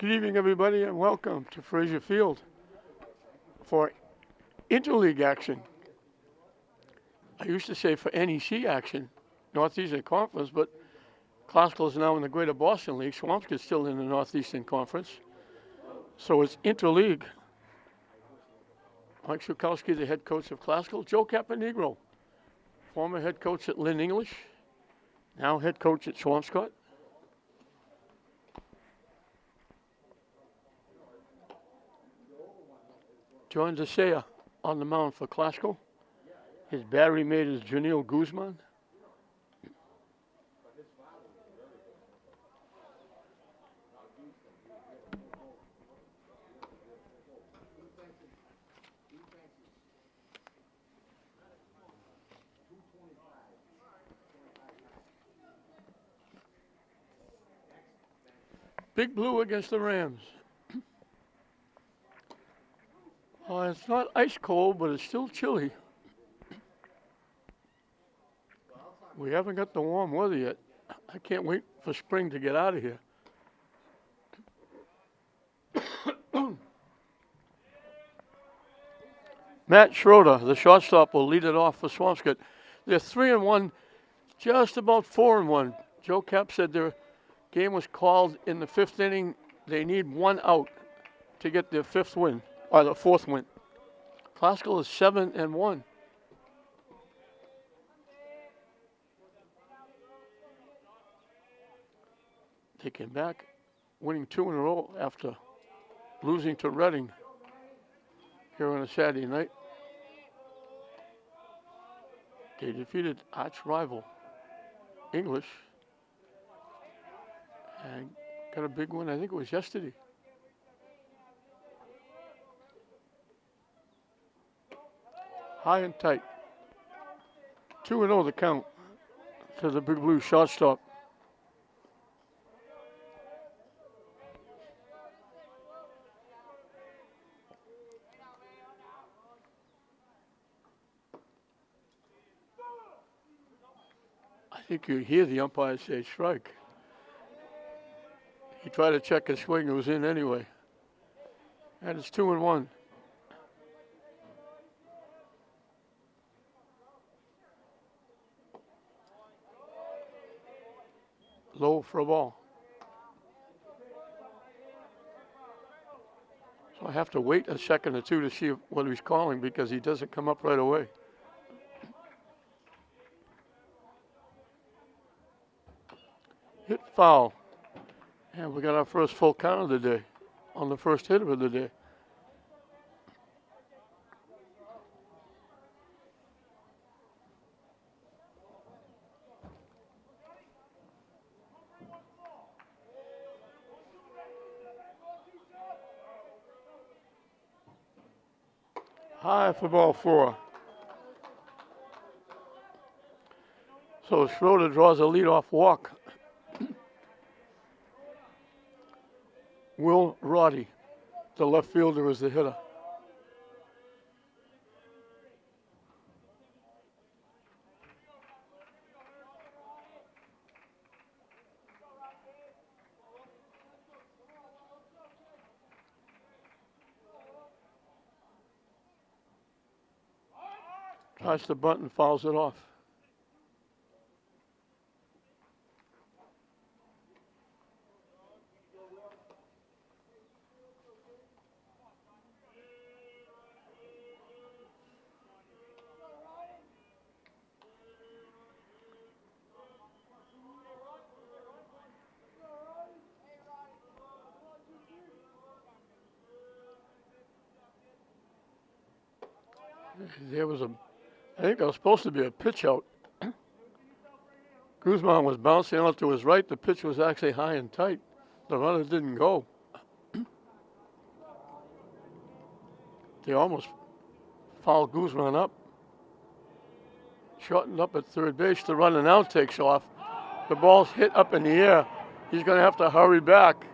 Good evening, everybody, and welcome to Fraser Field for interleague action. I used to say for NEC action, Northeastern Conference, but Classical is now in the Greater Boston League. Swampscott is still in the Northeastern Conference. So it's interleague. Mike Shukowski, the head coach of Classical. Joe Caponegro, former head coach at Lynn English, now head coach at Swampscott. John DeSea on the mound for Classical. His battery mate is Janelle Guzman. Big Blue against the Rams. It's not ice cold, but it's still chilly. We haven't got the warm weather yet. I can't wait for spring to get out of here. Matt Schroeder, the shortstop, will lead it off for Swampscott. They're 3-1, just about 4-1. Joe Cap said their game was called in the fifth inning. They need one out to get their fifth win, or the fourth win. Classical is 7-1. They came back, winning 2 in a row after losing to Reading here on a Saturday night. They defeated arch rival English and got a big win. I think it was yesterday. High and tight. 2-0 the count to the Big Blue shortstop. I think you hear the umpire say strike. He tried to check his swing. It was in anyway. And it's 2-1. Low for a ball. So I have to wait a second or two to see what he's calling because he doesn't come up right away. Hit foul. And we got our first full count of the day on the first hit of the day. High for ball 4. So Schroeder draws a leadoff walk. Will Roddy, the left fielder, is the hitter. Tries the bunt and fouls it off. There was I think there was supposed to be a pitch out. Guzman was bouncing out to his right. The pitch was actually high and tight. The runner didn't go. They almost fouled Guzman up. Shortened up at third base. The runner now takes off. The ball's hit up in the air. He's going to have to hurry back.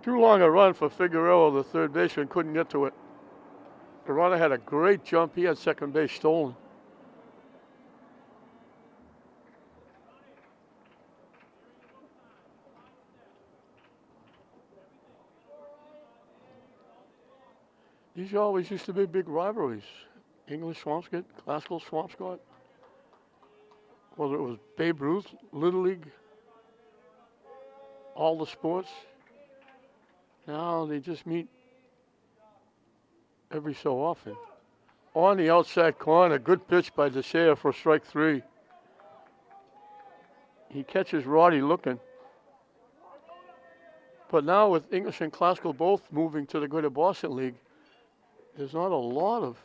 Too long a run for Figueroa, the third baseman, couldn't get to it. The runner had a great jump. He had second base stolen. These always used to be big rivalries. English Swampscott, classical Swampscott. Whether it was Babe Ruth, Little League, all the sports. Now they just meet every so often. On the outside corner, good pitch by DeSea for strike 3. He catches Roddy looking. But now with English and Classical both moving to the Greater Boston League, there's not a lot of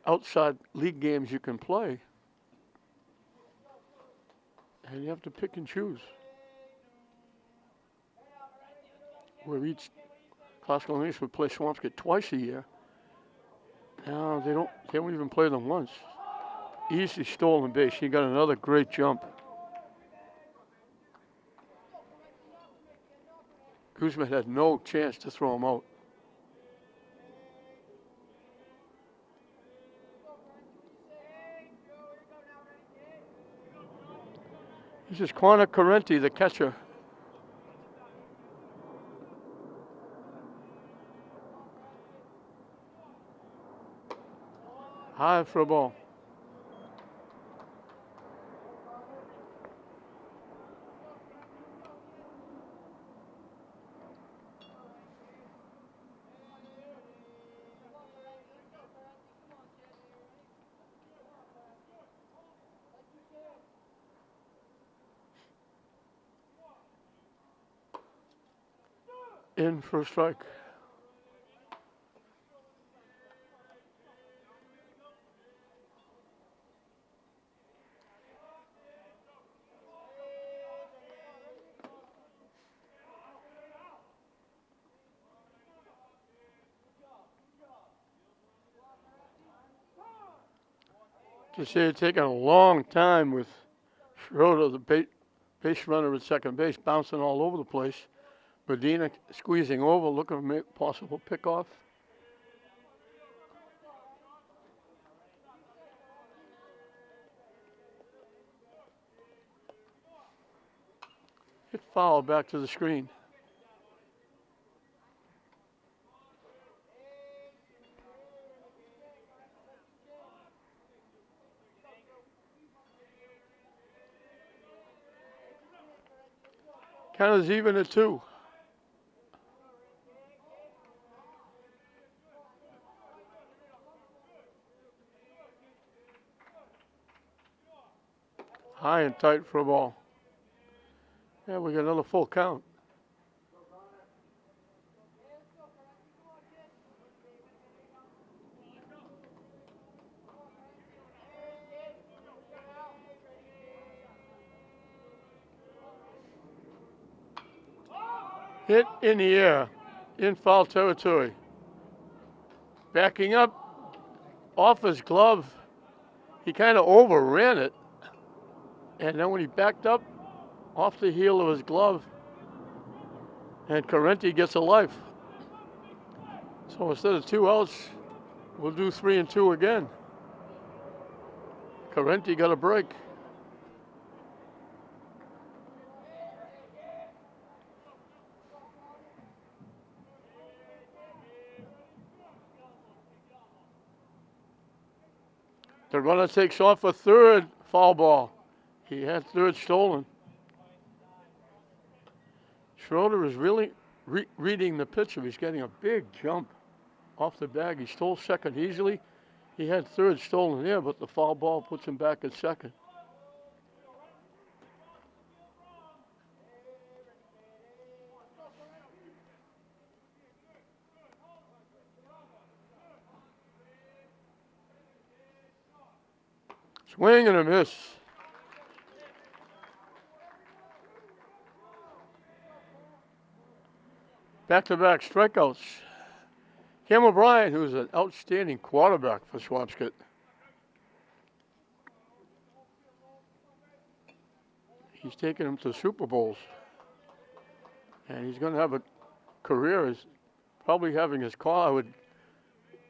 outside league games you can play. And you have to pick and choose. Where each Classical and English would play Swampscott twice a year. Now they don't even play them once. Easy stolen base. He got another great jump. Guzman had no chance to throw him out. This is Connor Correnti, the catcher. High for a ball. In for a strike. Just say it's taken a long time with Schroeder, the base runner at second base, bouncing all over the place. Medina squeezing over, looking for a possible pickoff. Hit foul back to the screen. Count is even at 2. High and tight for a ball. Yeah, we got another full count. Hit in the air, in foul territory. Backing up off his glove. He kind of overran it. And then when he backed up off the heel of his glove, and Correnti gets a life. So instead of 2 outs, we'll do 3 and 2 again. Correnti got a break. The runner takes off a third, foul ball. He had third stolen. Schroeder is really reading the pitcher. He's getting a big jump off the bag. He stole second easily. He had third stolen there, but the foul ball puts him back at second. Swing and a miss. Back-to-back strikeouts. Cam O'Brien, who's an outstanding quarterback for Swampscott. He's taken him to Super Bowls. And he's going to have a career as probably having his college. I would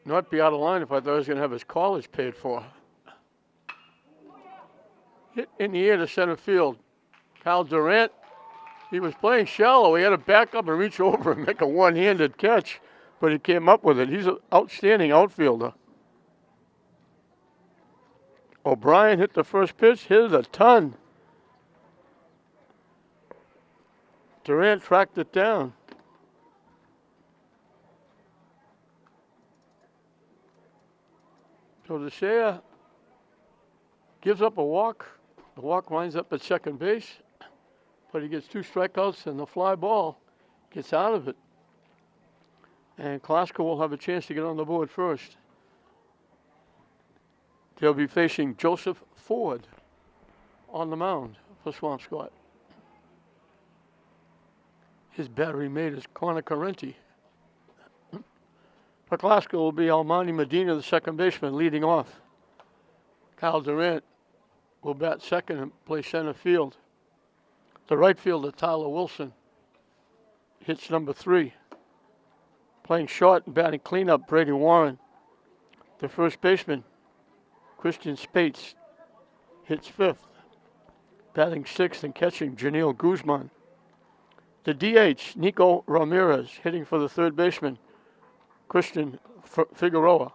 not be out of line if I thought he was going to have his college paid for. Hit in the air to center field. Kyle Durant, he was playing shallow. He had to back up and reach over and make a one-handed catch. but he came up with it. He's an outstanding outfielder. O'Brien hit the first pitch, hit it a ton. Durant tracked it down. So DeSea gives up a walk. The walk winds up at second base, but he gets 2 strikeouts and the fly ball gets out of it. And Klaska will have a chance to get on the board first. They'll be facing Joseph Ford on the mound for Swampscott. His battery mate is Connor Correnti. For Klaska will be Almani Medina, the second baseman, leading off. Kyle Durant will bat second and play center field. The right fielder, Tyler Wilson, hits number 3. Playing short and batting cleanup, Brady Warren. The first baseman, Christian Spates, hits 5th. Batting 6th and catching, Janelle Guzman. The DH, Nico Ramirez, hitting for the third baseman, Christian Figueroa.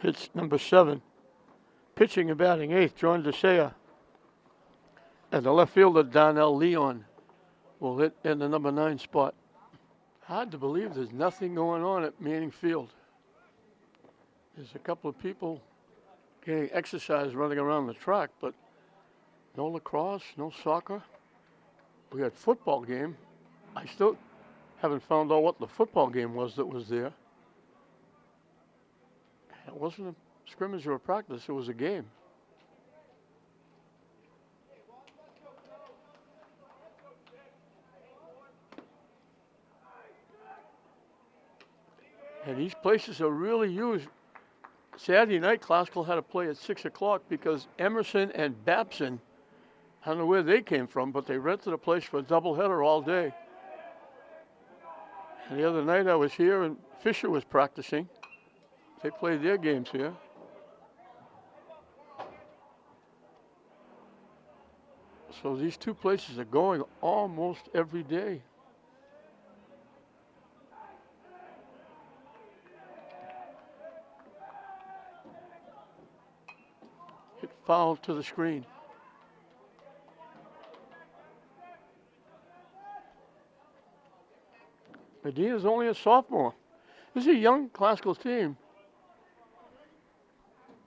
Hits number 7. Pitching and batting 8th, John DeSea. And the left fielder, Donnell Leon, will hit in the number 9 spot. Hard to believe there's nothing going on at Manning Field. There's a couple of people getting exercise running around the track, but no lacrosse, no soccer. We had football game. I still haven't found out what the football game was that was there. It wasn't a scrimmage or a practice, it was a game. And these places are really used. Saturday night, Classical had to play at 6 o'clock because Emerson and Babson, I don't know where they came from, but they rented a place for a doubleheader all day. And the other night I was here and Fisher was practicing. They played their games here. So these 2 places are going almost every day. Hit foul to the screen. Medina's only a sophomore. This is a young Classical team.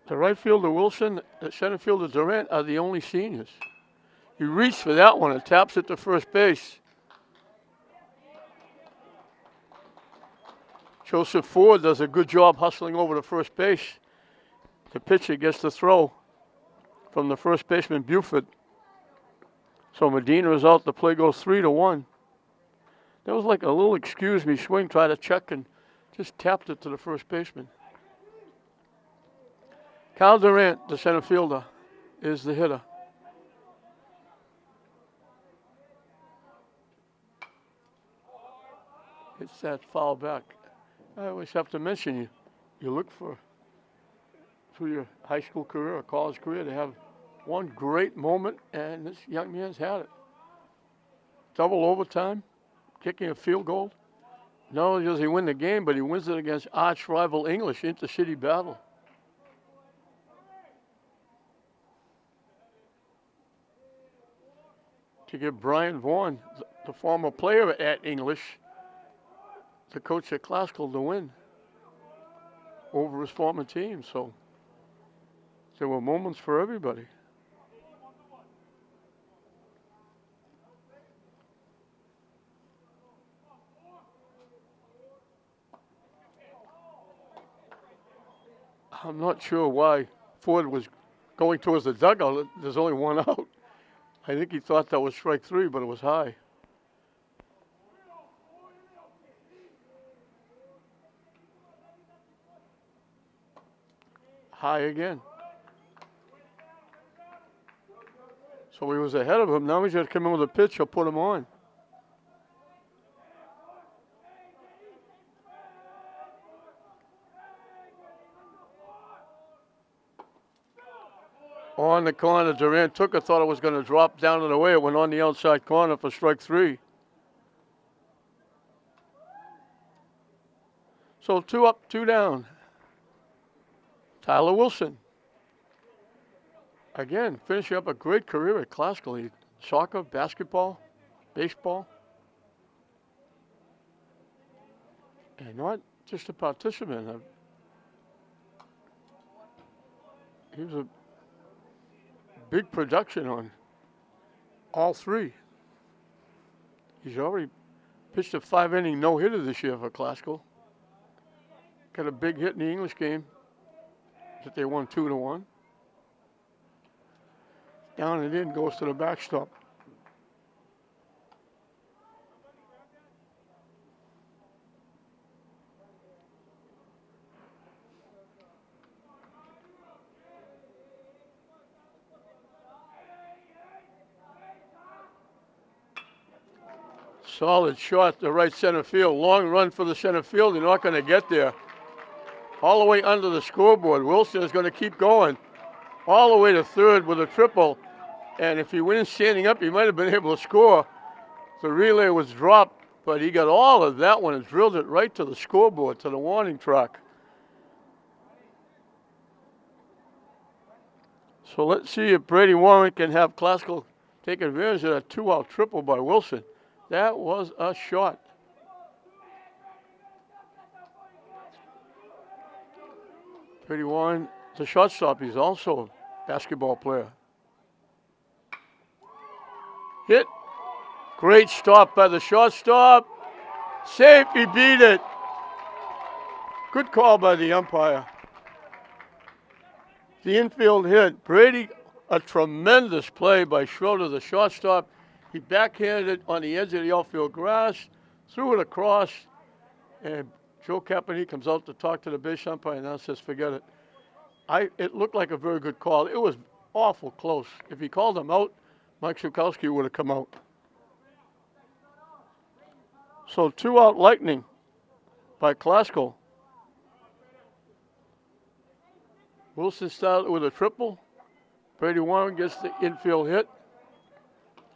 The right fielder Wilson, the center fielder Durant are the only seniors. He reached for that one and taps it to first base. Joseph Ford does a good job hustling over to first base. The pitcher gets the throw from the first baseman Buford. So Medina is out. The play goes 3-1. That was like a little excuse me swing, try to check and just tapped it to the first baseman. Kyle Durant, the center fielder, is the hitter. Hits that foul back. I always have to mention you look for, through your high school career or college career, to have one great moment, and this young man's had it. Double overtime, kicking a field goal. Not only does he win the game, but he wins it against arch rival English, intercity battle. To give Brian Vaughan, the former player at English, the coach at Classical, to win over his former team. So there were moments for everybody. I'm not sure why Ford was going towards the dugout. There's only one out. I think he thought that was strike 3, but it was high. High again. So he was ahead of him. Now he's going to come in with a pitch. He'll put him on. On the corner, Durant took it, thought it was going to drop down and away. It went on the outside corner for strike 3. So 2 up, 2 down. Tyler Wilson. Again, finishing up a great career at Classical. Soccer, basketball, baseball. And not just a participant. He was a big production on all 3. He's already pitched a 5-inning no-hitter this year for Classical. Got a big hit in the English game that they won 2-1. Down and in, goes to the backstop. Solid shot to right center field. Long run for the center field. They're not going to get there. All the way under the scoreboard. Wilson is going to keep going. All the way to third with a triple. And if he wins standing up, he might have been able to score. The relay was dropped, but he got all of that one and drilled it right to the scoreboard, to the warning track. So let's see if Brady Warren can have Classical take advantage of that 2-out triple by Wilson. That was a shot. Brady Warren, the shortstop, he's also a basketball player. Hit. Great stop by the shortstop. Safe, he beat it. Good call by the umpire. The infield hit. Brady, a tremendous play by Schroeder, the shortstop. He backhanded it on the edge of the outfield grass, threw it across, and Joe Caponi comes out to talk to the base umpire and now says, forget it. It looked like a very good call. It was awful close. If he called him out, Mike Zukowski would have come out. So 2-out Lightning by Classical. Wilson started with a triple. Brady Warren gets the infield hit.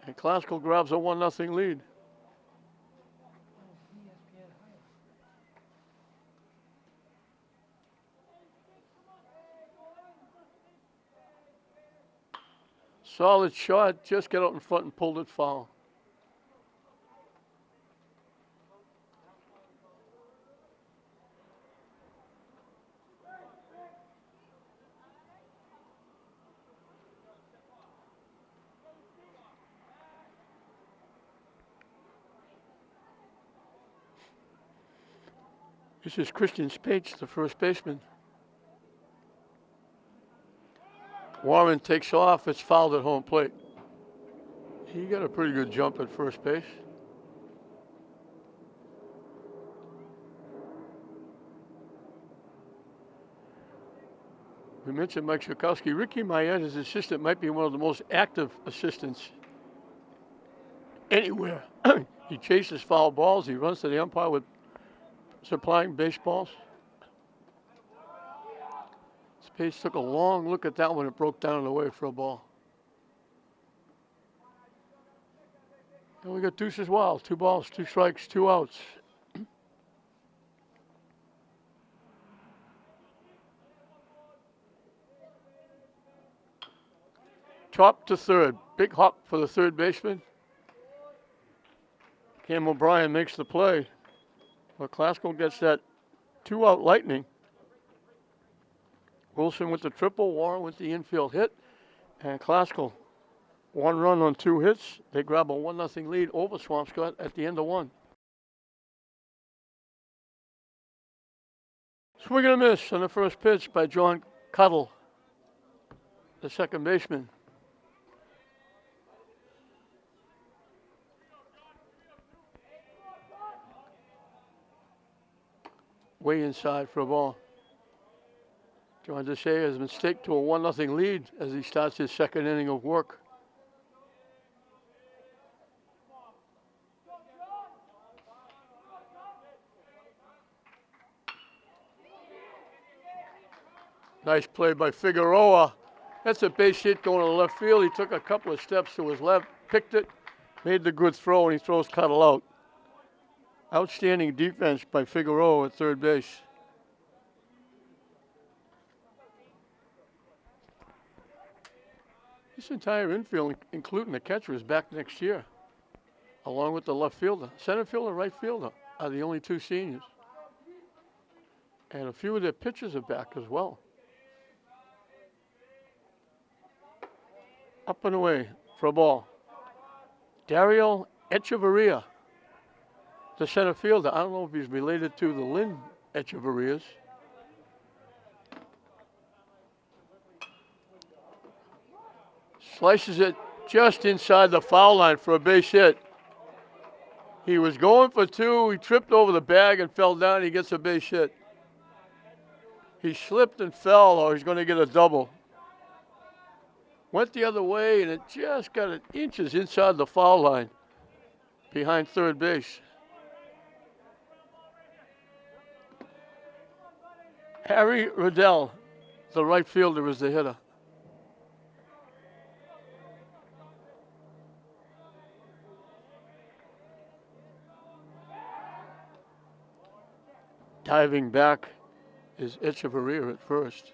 And Classical grabs a 1-0 lead. Solid shot, just got out in front and pulled it foul. This is Christian Spates, the first baseman. Warren takes off. It's fouled at home plate. He got a pretty good jump at first base. We mentioned Mike Zukowski. Ricky Mayette, his assistant, might be one of the most active assistants anywhere. He chases foul balls. He runs to the umpire with supplying baseballs. Space took a long look at that one. It broke down and away for a ball. And we got deuces wild. 2 balls, 2 strikes, 2 outs. Chop to third. Big hop for the third baseman. Cam O'Brien makes the play. Well, Classical gets that 2-out Lightning. Wilson with the triple, Warren with the infield hit, and Classical 1 run on 2 hits. They grab a 1-0 lead over Swampscott at the end of 1. Swing and a miss on the first pitch by John Cuttle, the second baseman. Way inside for a ball. John Deshay has been staked to a 1-0 lead as he starts his second inning of work. Nice play by Figueroa. That's a base hit going to the left field. He took a couple of steps to his left, picked it, made the good throw, and he throws Cuttle out. Outstanding defense by Figueroa at third base. This entire infield, including the catcher, is back next year, along with the left fielder. Center fielder, right fielder are the only two seniors. And a few of their pitchers are back as well. Up and away for a ball. Dario Echeverria, the center fielder. I don't know if he's related to the Lynn Echeverrias. Slices it just inside the foul line for a base hit. He was going for two. He tripped over the bag and fell down. He gets a base hit. He slipped and fell, or he's going to get a double. Went the other way, and it just got it inches inside the foul line behind third base. Harry Riddell, the right fielder, is the hitter. Diving back is Echeverria at first.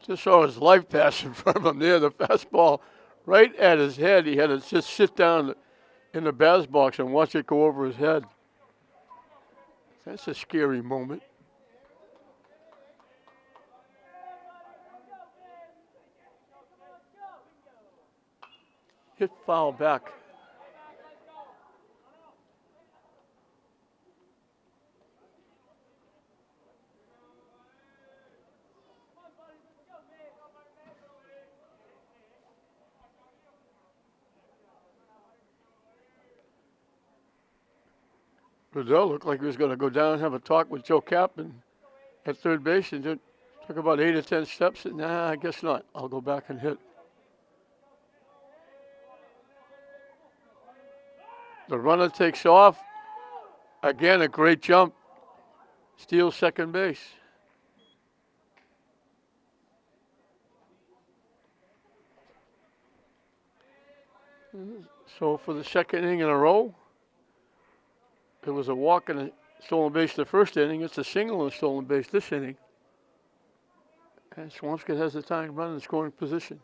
Just saw his life pass in front of him there, the fastball right at his head. He had to just sit down in the batter's box and watch it go over his head. That's a scary moment. Hit foul back. Riddell looked like he was going to go down and have a talk with Joe Capman at third base, and took about 8 or 10 steps. And, nah, I guess not. I'll go back and hit. The runner takes off. Again, a great jump. Steals second base. So for the second inning in a row, it was a walk and a stolen base the first inning. It's a single and a stolen base this inning. And Swampscott has the tying run in scoring position.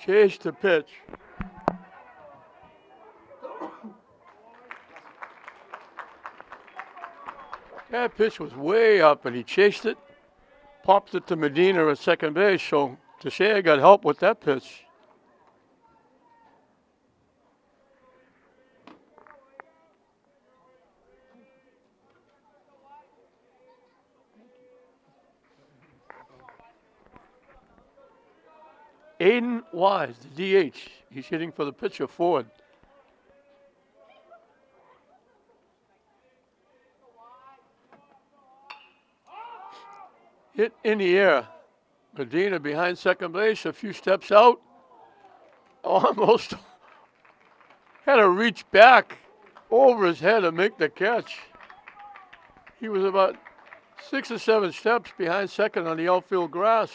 Chase the pitch. That pitch was way up, and he chased it, popped it to Medina at second base. So Teixeira got help with that pitch. Aiden Wise, the DH. He's hitting for the pitcher, Ford. Hit in the air. Medina behind second base, a few steps out. Almost had to reach back over his head to make the catch. He was about 6 or 7 steps behind second on the outfield grass.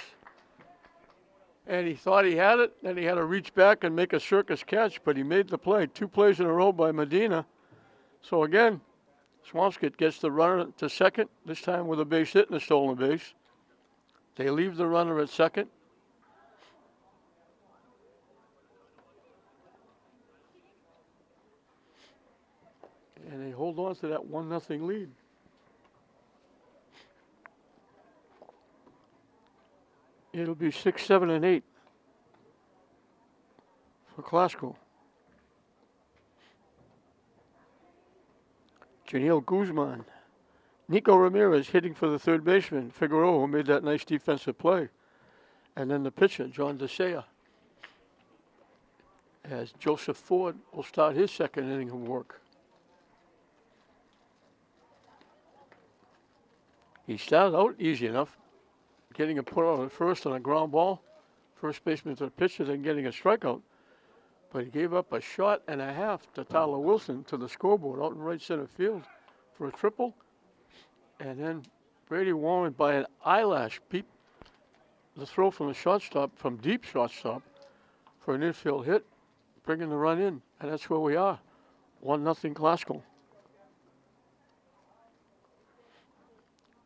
And he thought he had it, then he had to reach back and make a circus catch, but he made the play. 2 plays in a row by Medina. So again, Swampscott gets the runner to second, this time with a base hit and a stolen base. They leave the runner at second. And they hold on to that 1-0 lead. It'll be 6, 7, and 8 for Classical. Janelle Guzman. Nico Ramirez hitting for the third baseman, Figueroa, who made that nice defensive play. And then the pitcher, John DeSea. As Joseph Ford will start his second inning of work. He started out easy enough, getting a put on at first on a ground ball first baseman to the pitcher than getting a strikeout. But he gave up a shot and a half to Tyler Wilson to the scoreboard out in right center field for a triple. And then Brady Warren, by an eyelash, beat the throw from the shortstop, from deep shortstop, for an infield hit, bringing the run in. And that's where we are. 1-0 Classical.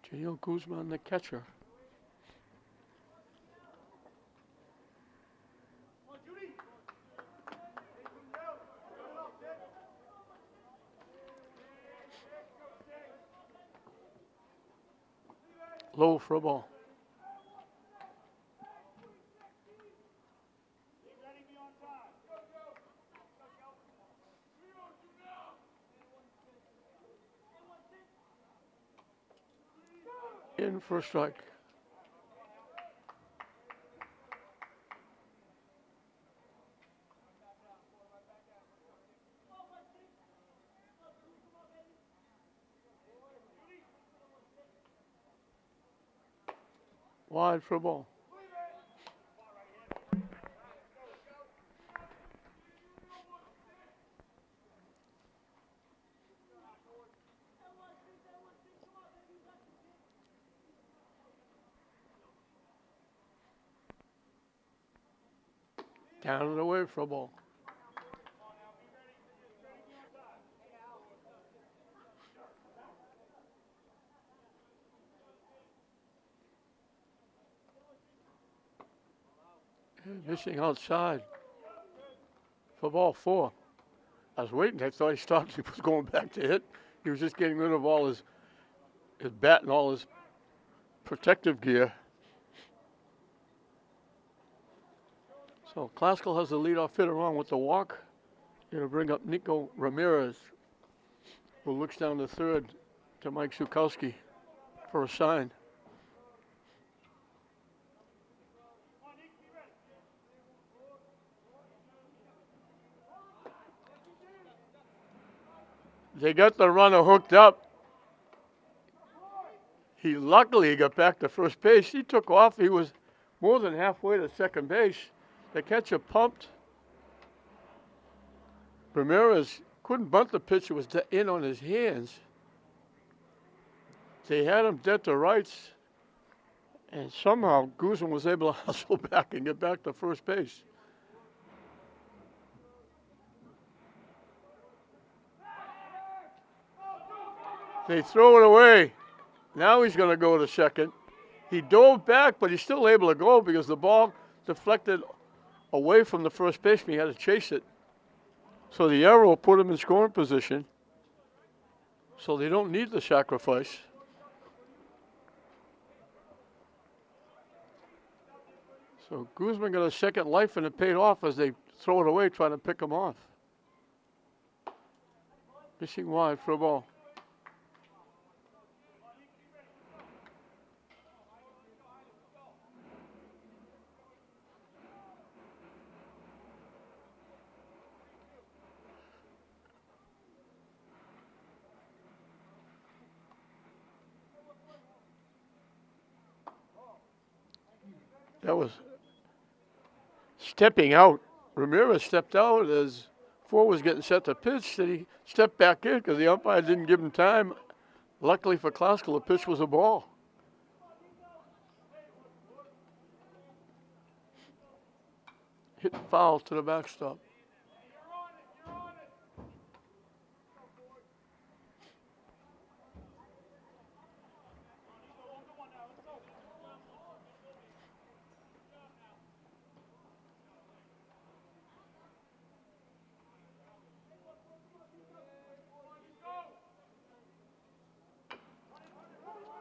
Janelle Guzman, the catcher. Low for a ball. In for a strike. Wide for a ball. Down and away for a ball. And missing outside for ball 4. I was waiting. I thought he stopped. He was going back to hit. He was just getting rid of all his bat and all his protective gear. So Classical has the leadoff hitter on with the walk. Going to bring up Nico Ramirez, who looks down the third to Mike Zukowski for a sign. They got the runner hooked up. He luckily got back to first base. He took off. He was more than halfway to second base. The catcher pumped. Ramirez couldn't bunt the pitch. It was in on his hands. They had him dead to rights. And somehow Guzman was able to hustle back and get back to first base. They throw it away. Now he's going to go to second. He dove back, but he's still able to go because the ball deflected away from the first baseman. He had to chase it. So the arrow put him in scoring position. So they don't need the sacrifice. So Guzman got a second life, and it paid off as they throw it away, trying to pick him off. Missing wide for a ball. That was stepping out. Ramirez stepped out as Ford was getting set to pitch. And he stepped back in because the umpire didn't give him time. Luckily for Classical, the pitch was a ball. Hit foul to the backstop.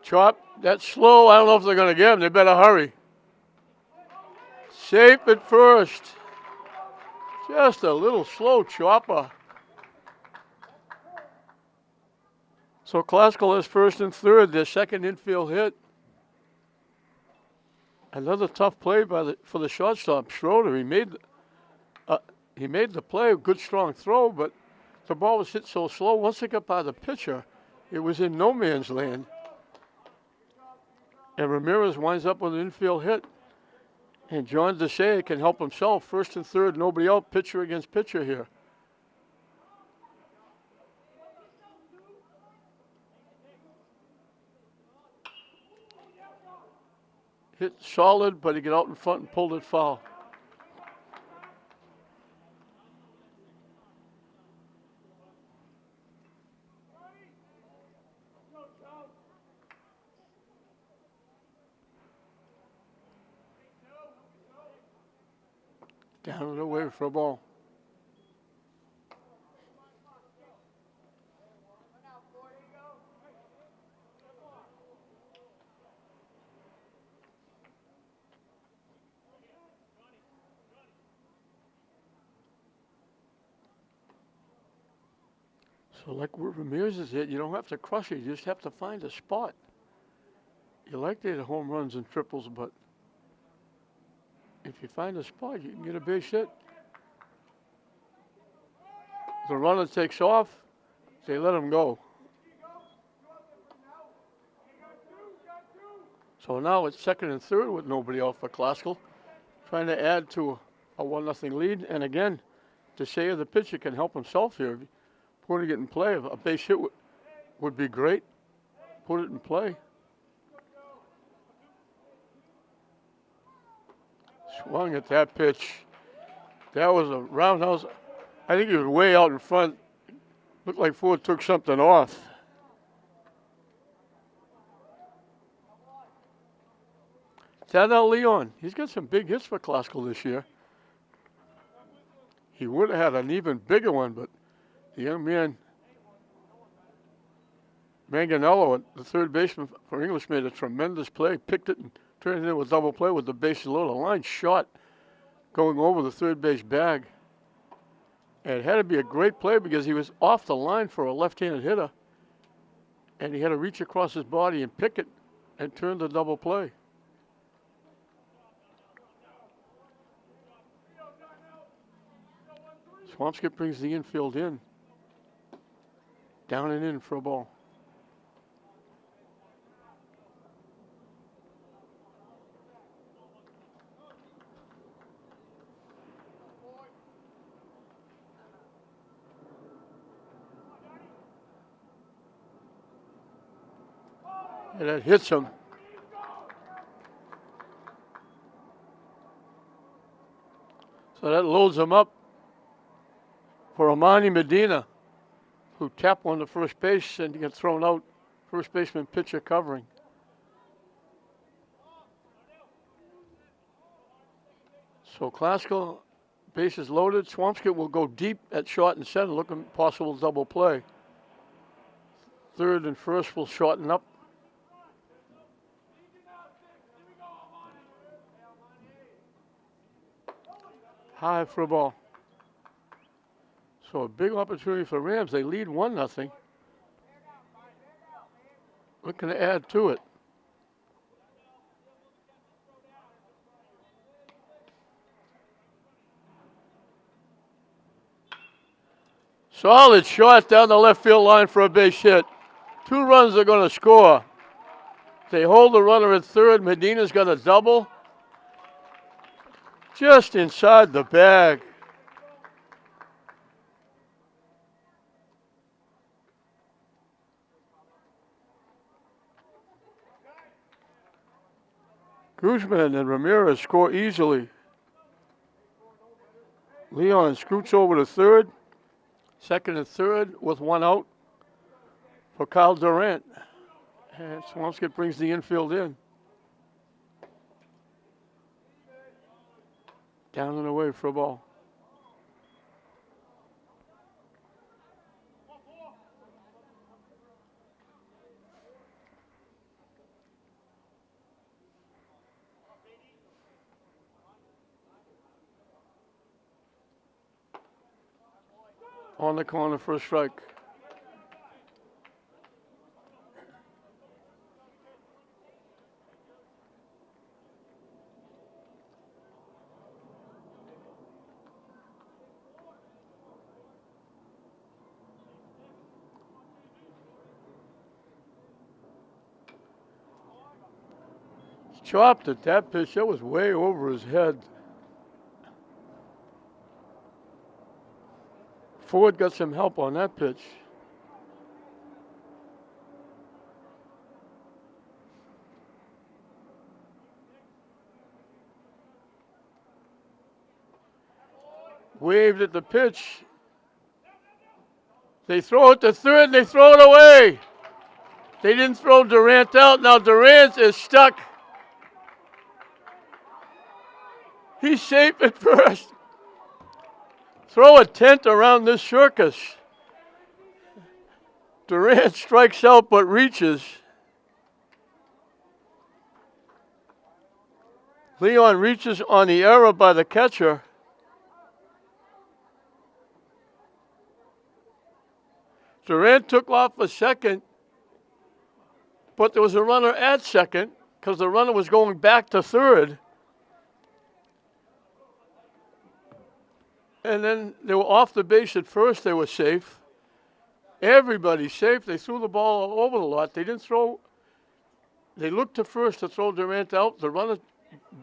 Chop, that's slow. I don't know if they're going to get him. They better hurry. Safe at first. Just a little slow chopper. So Classical has first and third, their second infield hit. Another tough play for the shortstop, Schroeder. He made the play, a good strong throw, but the ball was hit so slow. Once it got by the pitcher, it was in no man's land. And Ramirez winds up with an infield hit. And John Desai can help himself. First and third, nobody out. Pitcher against pitcher here. Hit solid, but he got out in front and pulled it foul. Down and away for a ball. So like where Ramirez is hit, you don't have to crush it. You just have to find a spot. You like the home runs and triples, but if you find a spot, you can get a base hit. The runner takes off. They let him go. So now it's second and third with nobody out for Classical. Trying to add to a 1-0 lead. And again, Desai, the pitcher, can help himself here. Putting it in play. A base hit would be great. Put it in play. Swung at that pitch. That was a roundhouse. I think he was way out in front. Looked like Ford took something off. Tadal Leon, he's got some big hits for Classical this year. He would have had an even bigger one, but the young man, Manganello, the third baseman for English, made a tremendous play. Picked it and turned it into a double play with the bases loaded. A line shot going over the third base bag. And it had to be a great play because he was off the line for a left-handed hitter. And he had to reach across his body and pick it and turn the double play. Swampscott brings the infield in. Down and in for a ball. And that hits him. So that loads him up for Amani Medina, who tapped one to first base and gets thrown out. First baseman pitcher covering. So Classical, bases loaded. Swampscott will go deep at short and center, looking possible double play. Third and first will shorten up. High for a ball. So a big opportunity for Rams. They lead 1-0. Looking to add to it. Solid shot down the left field line for a base hit. 2 runs they're going to score. They hold the runner at third. Medina's got a double. Just inside the bag. Guzman and Ramirez score easily. Leon scoots over to third. Second and third with 1 out for Kyle Durant. And Swampscott brings the infield in. Down and away for a ball. On the corner for a strike. chopped it. That pitch, that was way over his head. Ford got some help on that pitch. Waved at the pitch. They throw it to third, and they throw it away. They didn't throw Durant out. Now Durant is stuck. He's safe at first. Throw a tent around this circus. Durant strikes out but reaches. Leon reaches on the error by the catcher. Durant took off for second, but there was a runner at second because the runner was going back to third. And then they were off the base at first. They were safe. Everybody's safe. They threw the ball all over the lot. They didn't throw. They looked to first to throw Durant out. The runner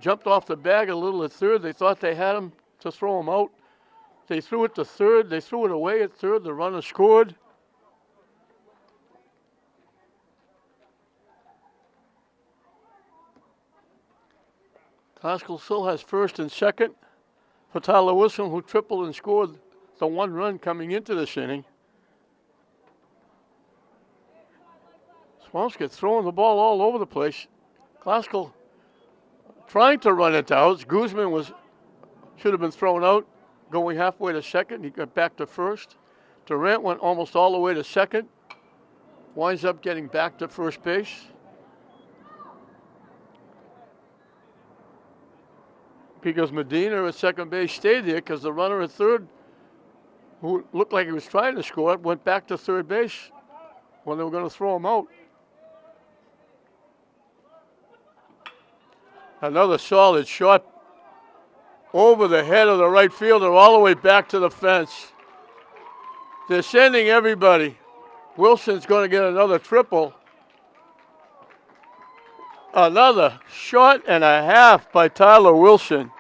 jumped off the bag a little at third. They thought they had him to throw him out. They threw it to third. They threw it away at third. The runner scored. Haskell still has first and second for Tyler Wilson, who tripled and scored the one run coming into this inning. Swampscott throwing the ball all over the place. Haskell trying to run it out. Guzman should have been thrown out, going halfway to second. He got back to first. Durant went almost all the way to second. Winds up getting back to first base. Because Medina at second base stayed there because the runner at third, who looked like he was trying to score, went back to third base when they were going to throw him out. Another solid shot over the head of the right fielder all the way back to the fence. They're sending everybody. Wilson's going to get another triple. Another shot and a half by Tyler Wilson.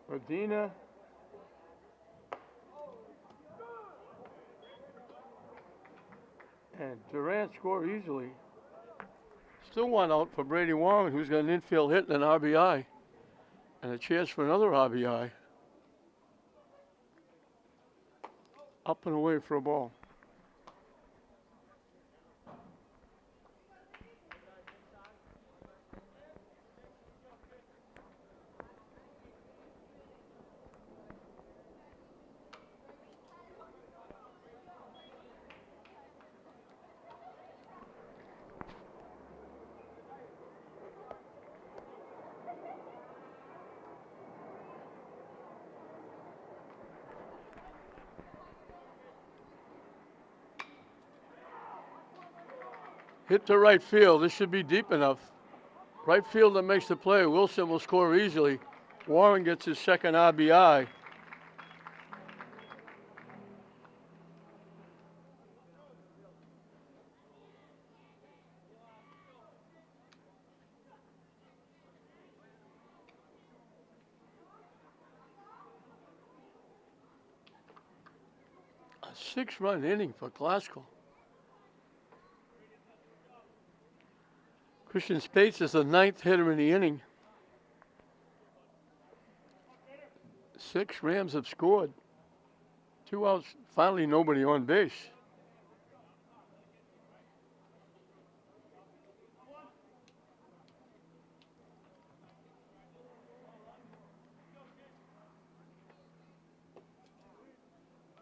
Medina. And Durant scored easily. Still one out for Brady Wong, who's got an infield hit and an RBI. And a chance for another RBI. Up and away for a ball. Hit to right field. This should be deep enough. Right fielder makes the play. Wilson will score easily. Warren gets his second RBI. A 6-run inning for Glasgow. Christian Spates is the 9th hitter in the inning. 6 Rams have scored. 2 outs, finally nobody on base.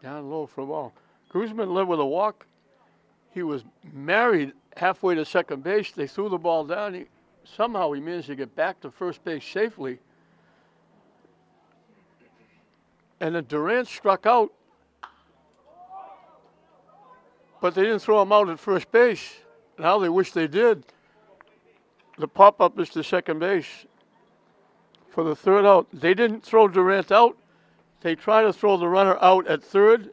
Down low for a ball. Guzman led with a walk. He was married halfway to second base. They threw the ball down. Somehow he managed to get back to first base safely. And then Durant struck out, but they didn't throw him out at first base. Now they wish they did. The pop-up is to second base for the third out. They didn't throw Durant out. They tried to throw the runner out at third,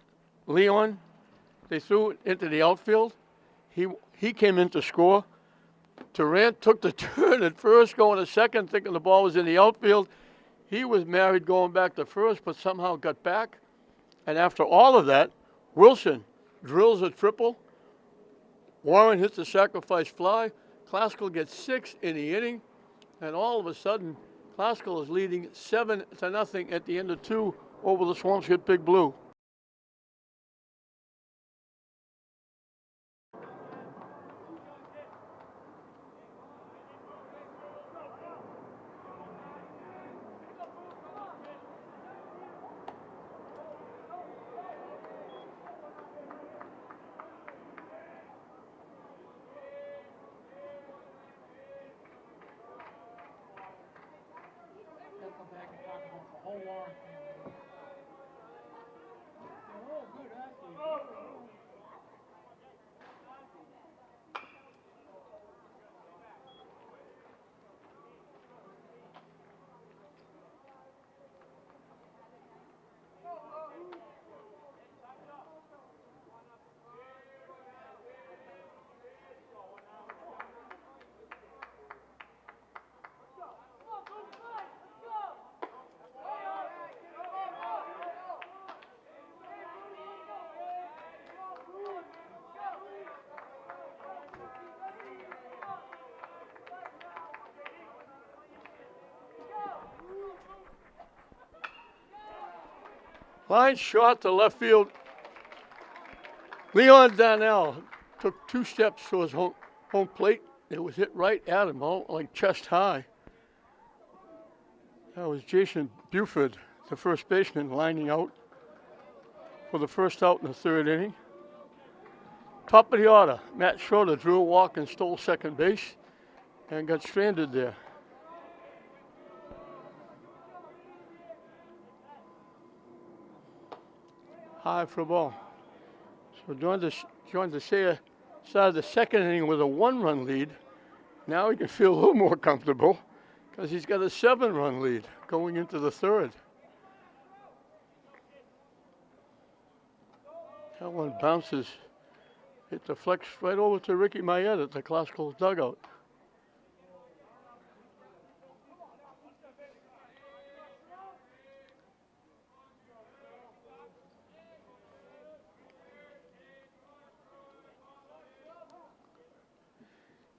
Leon. They threw it into the outfield. He came in to score. Durant took the turn at first, going to second, thinking the ball was in the outfield. He was married going back to first, but somehow got back. And after all of that, Wilson drills a triple. Warren hits a sacrifice fly. Classical gets 6 in the inning. And all of a sudden, Classical is leading 7-0 at the end of 2 over the Swampscott Big Blue. Line shot to left field. Leon Donnell took 2 steps to his home plate. It was hit right at him, like chest high. That was Jason Buford, the first baseman, lining out for the first out in the third inning. Top of the order, Matt Schroeder drew a walk and stole second base and got stranded there. High for a ball. So John DeSea started the second inning with a 1-run lead. Now he can feel a little more comfortable because he's got a 7-run lead going into the third. That one bounces. It deflects right over to Ricky Mayette at the Classical dugout.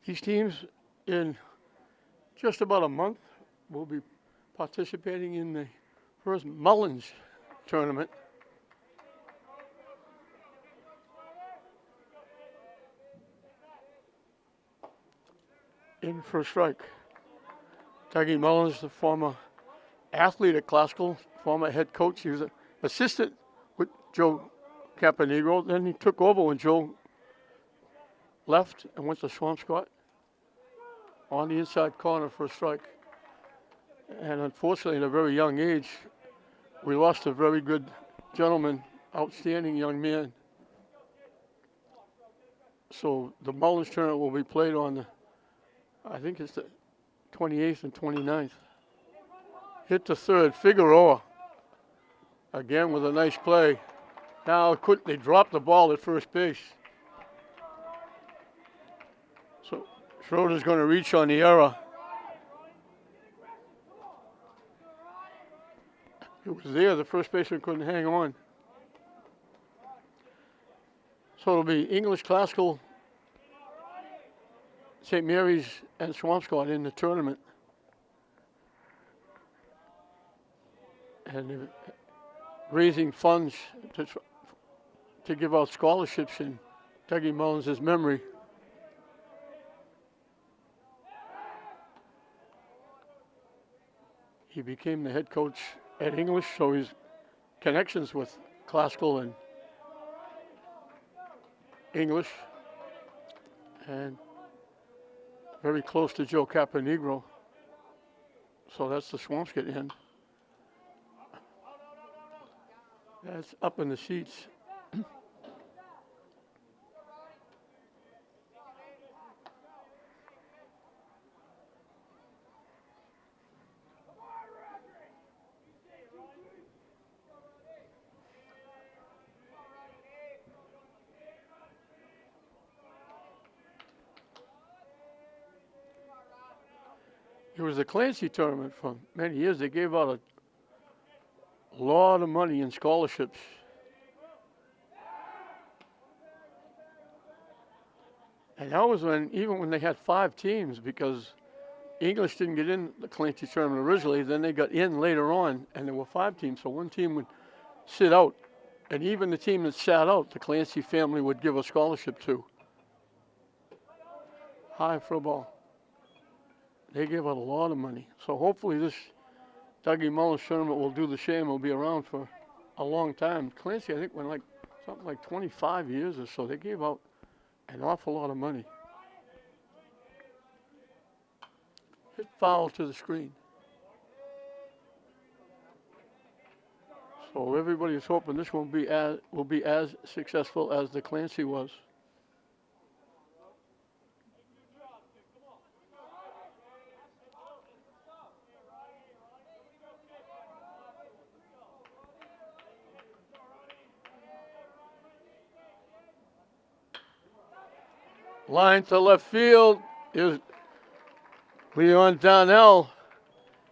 These teams, in just about a month, will be participating in the first Mullins tournament. In for a strike. Dougie Mullins, the former athlete at Classical, former head coach. He was an assistant with Joe Caponegro. Then he took over when Joe left and went to Swampscott. On the inside corner for a strike. And unfortunately, at a very young age, we lost a very good gentleman, outstanding young man. So the Mullins tournament will be played on the, I think it's the 28th and 29th. Hit to third, Figueroa. Again with a nice play. Now they dropped the ball at first base. So Schroeder's going to reach on the error. It was there. The first baseman couldn't hang on. So it'll be English, Classical, St. Mary's, and Swampscott in the tournament. And they're raising funds to give out scholarships in Dougie Mullins' memory. He became the head coach at English, so he's connections with Classical and English, and very close to Joe Caponegro. So that's the Swampscott end. That's up in the seats. It was a Clancy tournament for many years. They gave out a lot of money in scholarships. And that was even when they had 5 teams, because English didn't get in the Clancy tournament originally. Then they got in later on, and there were 5 teams. So one team would sit out. And even the team that sat out, the Clancy family would give a scholarship to. High for a ball. They gave out a lot of money. So hopefully this Dougie Mullins tournament will do the same. Will be around for a long time. Clancy, I think, went like something like 25 years or so. They gave out an awful lot of money. Hit foul to the screen. So everybody is hoping this will be as successful as the Clancy was. Line to left field is Leon Donnell.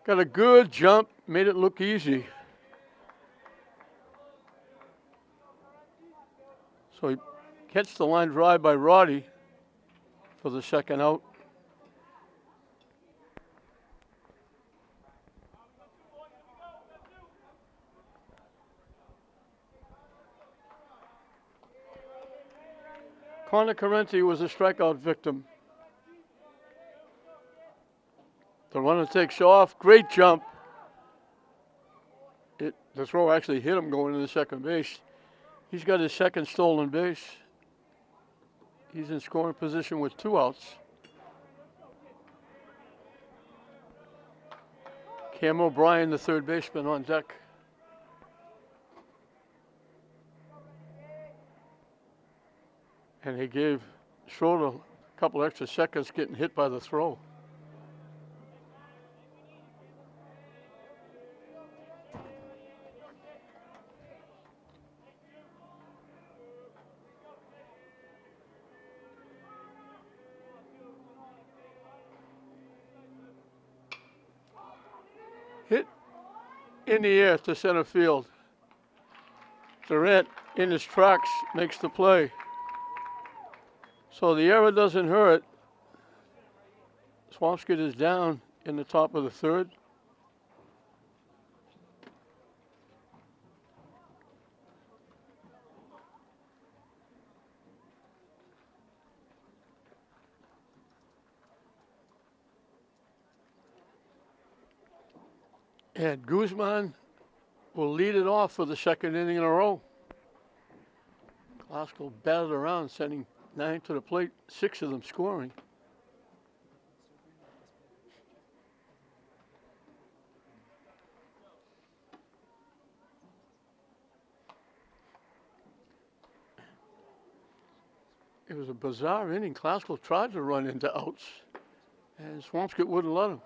Got a good jump, made it look easy. So he gets the line drive by Roddy for the second out. Connor Carenti was a strikeout victim. The runner takes off. Great jump. The throw actually hit him going into second base. He's got his second stolen base. He's in scoring position with 2 outs. Cam O'Brien, the third baseman, on deck. And he gave Schroeder a couple extra seconds getting hit by the throw. Hit in the air to center field. Durant in his tracks makes the play. So the error doesn't hurt. Swampscott is down in the top of the third. And Guzman will lead it off for the second inning in a row. Glasgow batted around, sending 9 to the plate, 6 of them scoring. It was a bizarre inning. Glasgow tried to run into outs, and Swampscott wouldn't let him.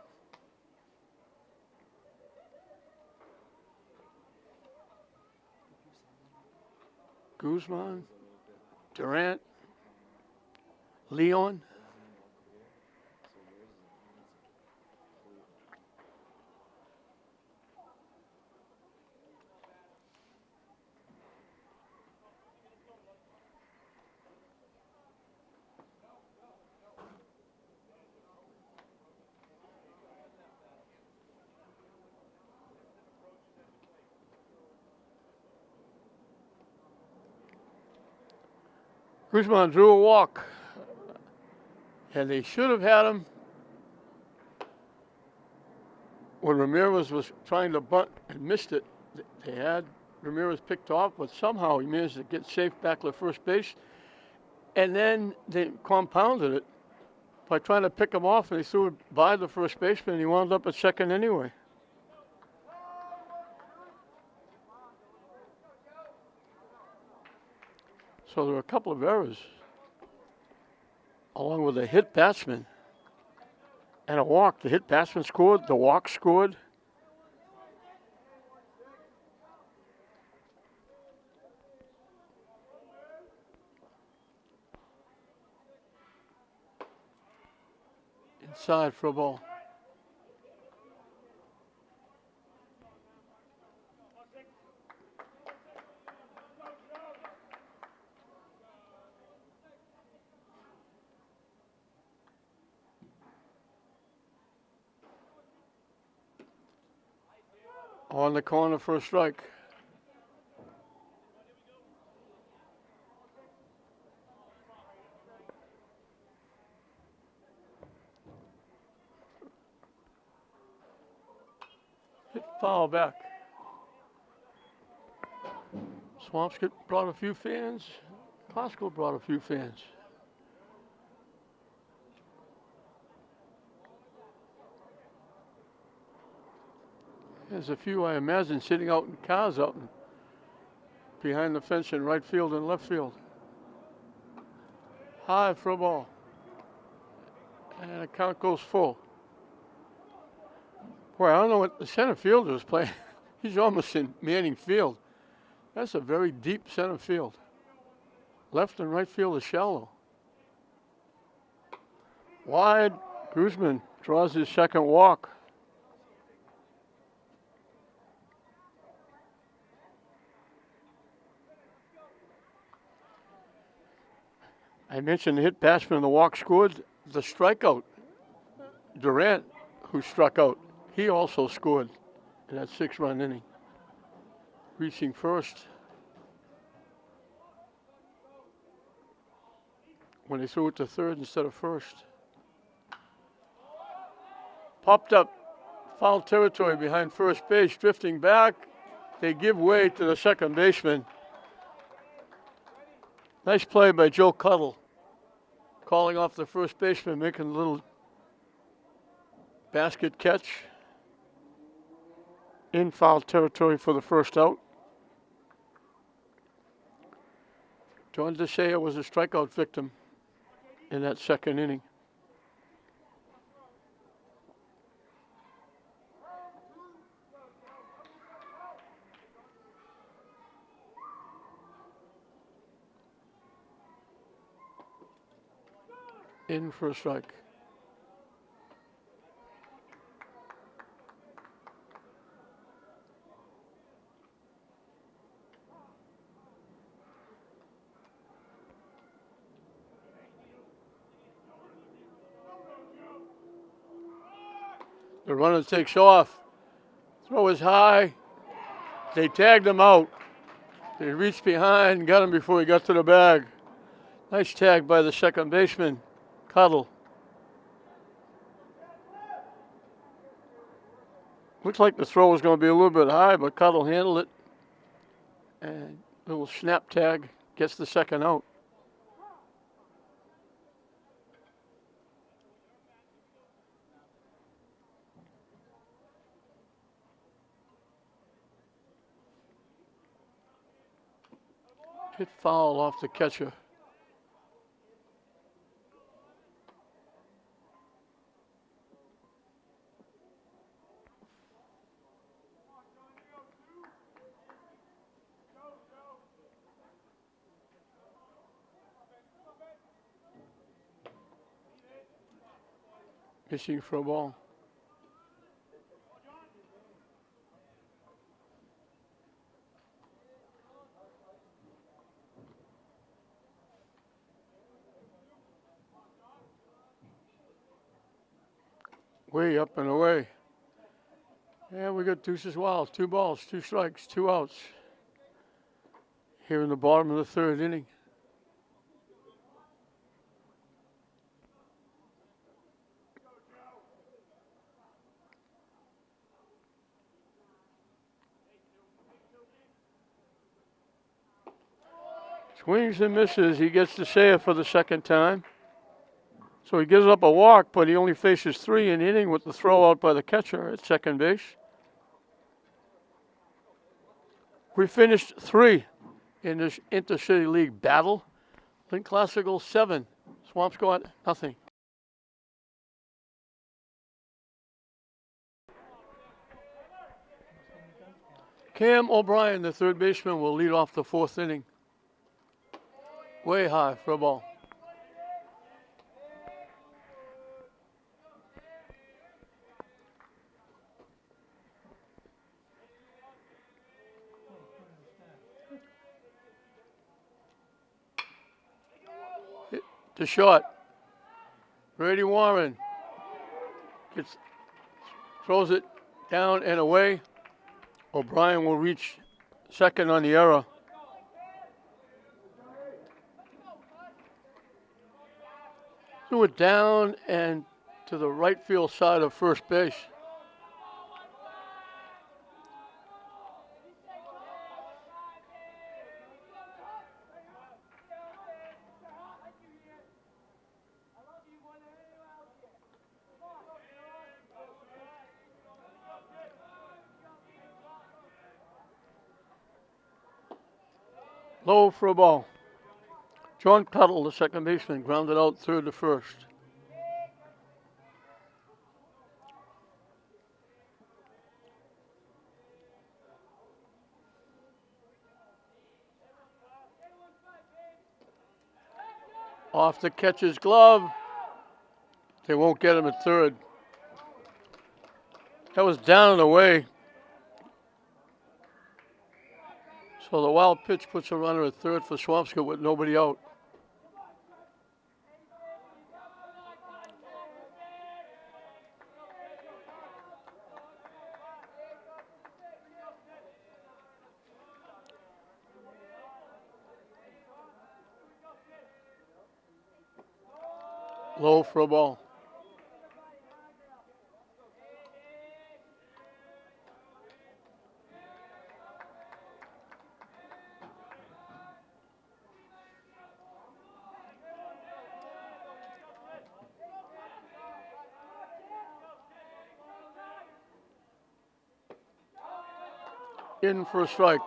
Guzman, Durant, Leon. Guzman drew a walk, and they should have had him when Ramirez was trying to bunt and missed it. They had Ramirez picked off, but somehow he managed to get safe back to first base, and then they compounded it by trying to pick him off, and he threw it by the first baseman, and he wound up at second anyway. So there were a couple of errors, along with a hit batsman and a walk. The hit batsman scored, the walk scored. Inside for a ball. On the corner for a strike. Hit foul back. Swampscott brought a few fans. Costco brought a few fans. There's a few, I imagine, sitting out in cars out behind the fence in right field and left field. High for a ball. And the count goes full. Boy, I don't know what the center fielder is playing. He's almost in Manning Field. That's a very deep center field. Left and right field is shallow. Wide, Guzman draws his second walk. I mentioned the hit batsman and the walk scored. The strikeout, Durant, who struck out, he also scored in that 6-run inning, reaching first when they threw it to third instead of first. Popped up foul territory behind first base, drifting back. They give way to the second baseman. Nice play by Joe Cuttle, calling off the first baseman, making a little basket catch in foul territory for the first out. John DeSaya was a strikeout victim in that second inning. In for a strike. The runner takes off. Throw is high. They tagged him out. They reached behind, got him before he got to the bag. Nice tag by the second baseman, Cuttle. Looks like the throw was going to be a little bit high, but Cuttle handled it. And a little snap tag gets the second out. Hit foul off the catcher. Pitching for a ball. Way up and away. Yeah, we got deuces wild. 2 balls, 2 strikes, 2 outs. Here in the bottom of the third inning. Swings and misses. He gets to say it for the second time. So he gives up a walk, but he only faces 3 in the inning with the throw out by the catcher at second base. We finished 3 in this intercity league battle. Lynn Classical 7, Swampscott nothing. Cam O'Brien, the third baseman, will lead off the fourth inning. Way high for a ball. Hit to short. Brady Warren throws it down and away. O'Brien will reach second on the error. Threw it down and to the right field side of first base. Low for a ball. John Tuttle, the second baseman, grounded out third to first. Off the catcher's glove. They won't get him at third. That was down and away. So the wild pitch puts a runner at third for Swampscott with nobody out. Low for a ball. In for a strike.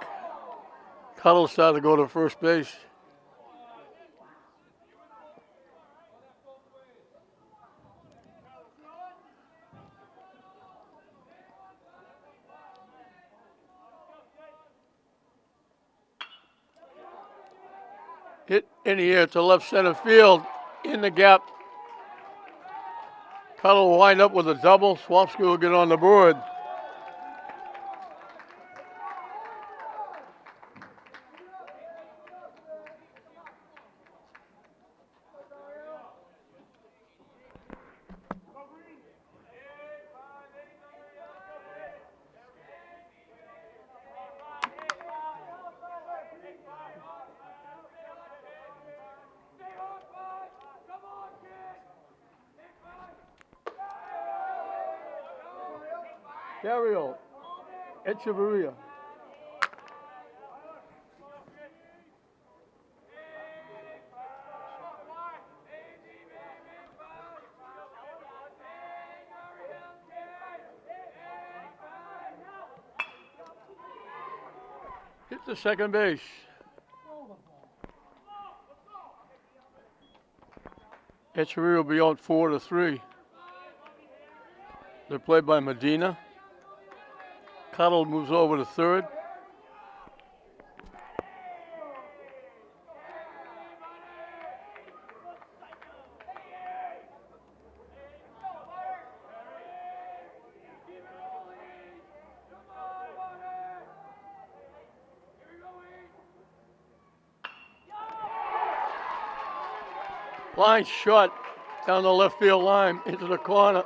Tuttle started to go to first base. Hit in the air to left center field. In the gap. Tuttle will wind up with a double. Swampscott will get on the board. Dario Echeverria. Hit the second base. Echeverria will be out 4-3. They're played by Medina. Tuttle moves over to third. Line shot down the left field line into the corner.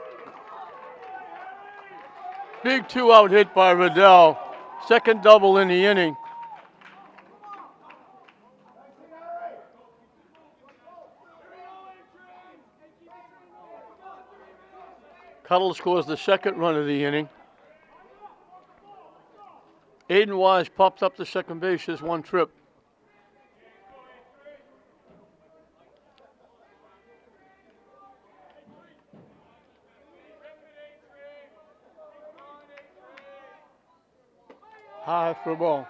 Big two-out hit by Riddell. Second double in the inning. Tuttle scores the second run of the inning. Aiden Wise popped up to second base his one trip. High for a ball.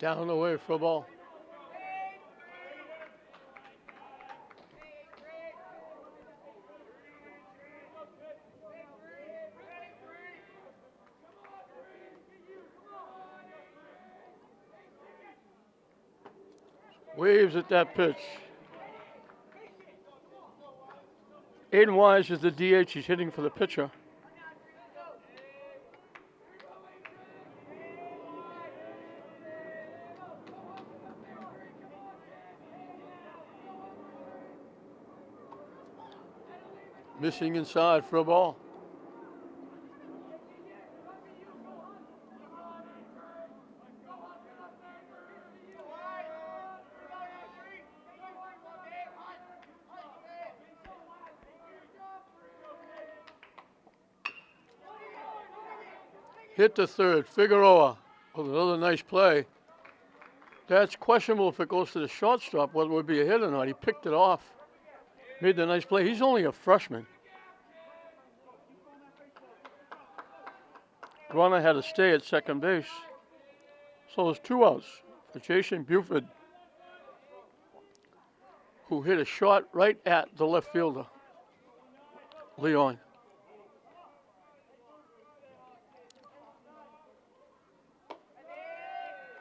Down the way for a ball. Waves at that pitch. Aiden Wise is the DH. He's hitting for the pitcher. Missing inside for a ball. Hit to third. Figueroa with another nice play. That's questionable if it goes to the shortstop, whether it would be a hit or not. He picked it off. Made the nice play. He's only a freshman. Runner had to stay at second base. So there's 2 outs for Jason Buford, who hit a shot right at the left fielder, Leon.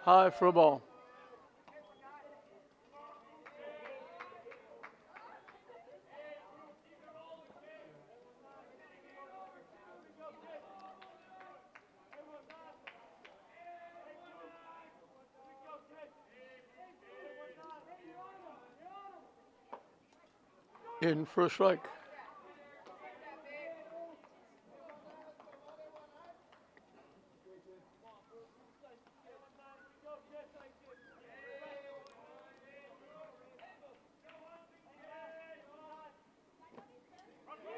High for a ball. In for a strike.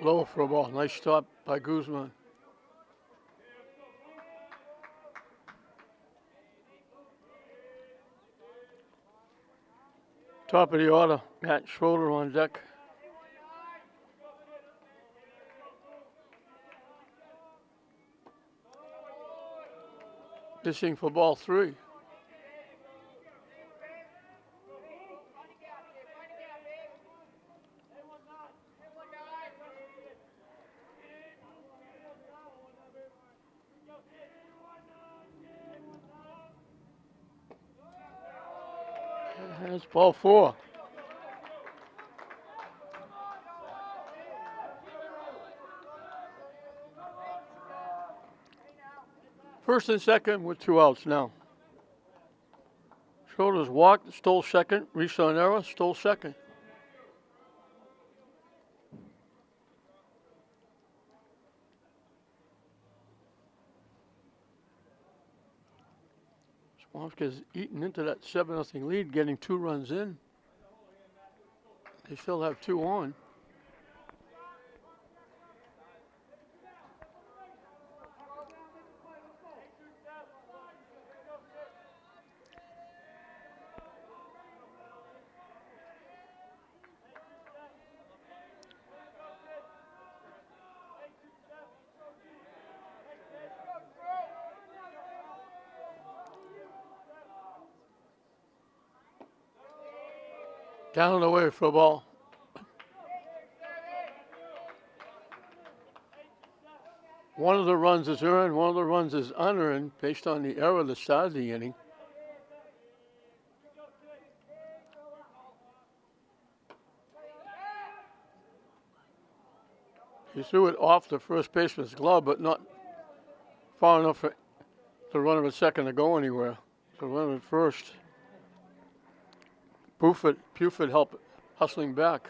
Low for a ball. Nice stop by Guzman. Top of the order, Matt Schroeder on deck. Missing for ball 3. That's ball 4. First and second with 2 outs now. Schroeder's walked, stole second, reached on error, stole second. Swampscott's eaten into that 7-0 lead, getting 2 runs in. They still have 2 on. Down and away for a ball. One of the runs is earned, one of the runs is unearned based on the error that started the inning. He threw it off the first baseman's glove, but not far enough for the runner at second to go anywhere. So runner at first. Buford helped hustling back.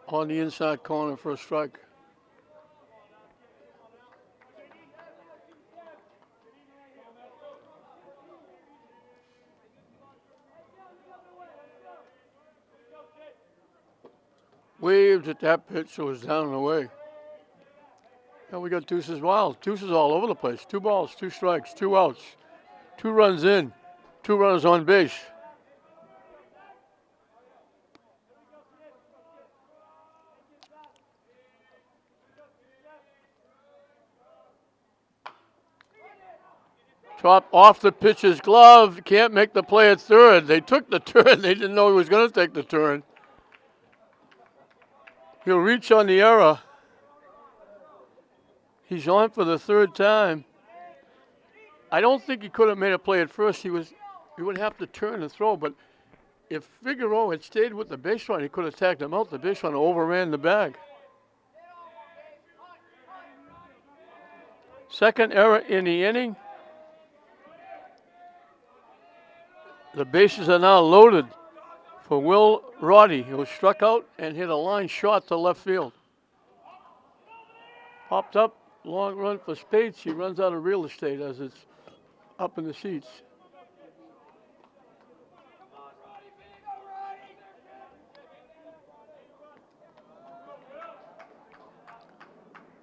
On the inside corner for a strike. Waved at that pitch, so it was down and away. Now we got deuces wild. Deuces all over the place. 2 balls, 2 strikes, 2 outs, 2 runs in, 2 runners on base. Top off the pitcher's glove. Can't make the play at third. They took the turn. They didn't know he was going to take the turn. He'll reach on the error. He's on for the third time. I don't think he could have made a play at first. He would have to turn and throw, but if Figueroa had stayed with the base runner, he could have tagged him out. The base runner overran the bag. Second error in the inning. The bases are now loaded for Will Roddy, who struck out and hit a line shot to left field. Popped up, long run for Spates. He runs out of real estate as it's up in the seats.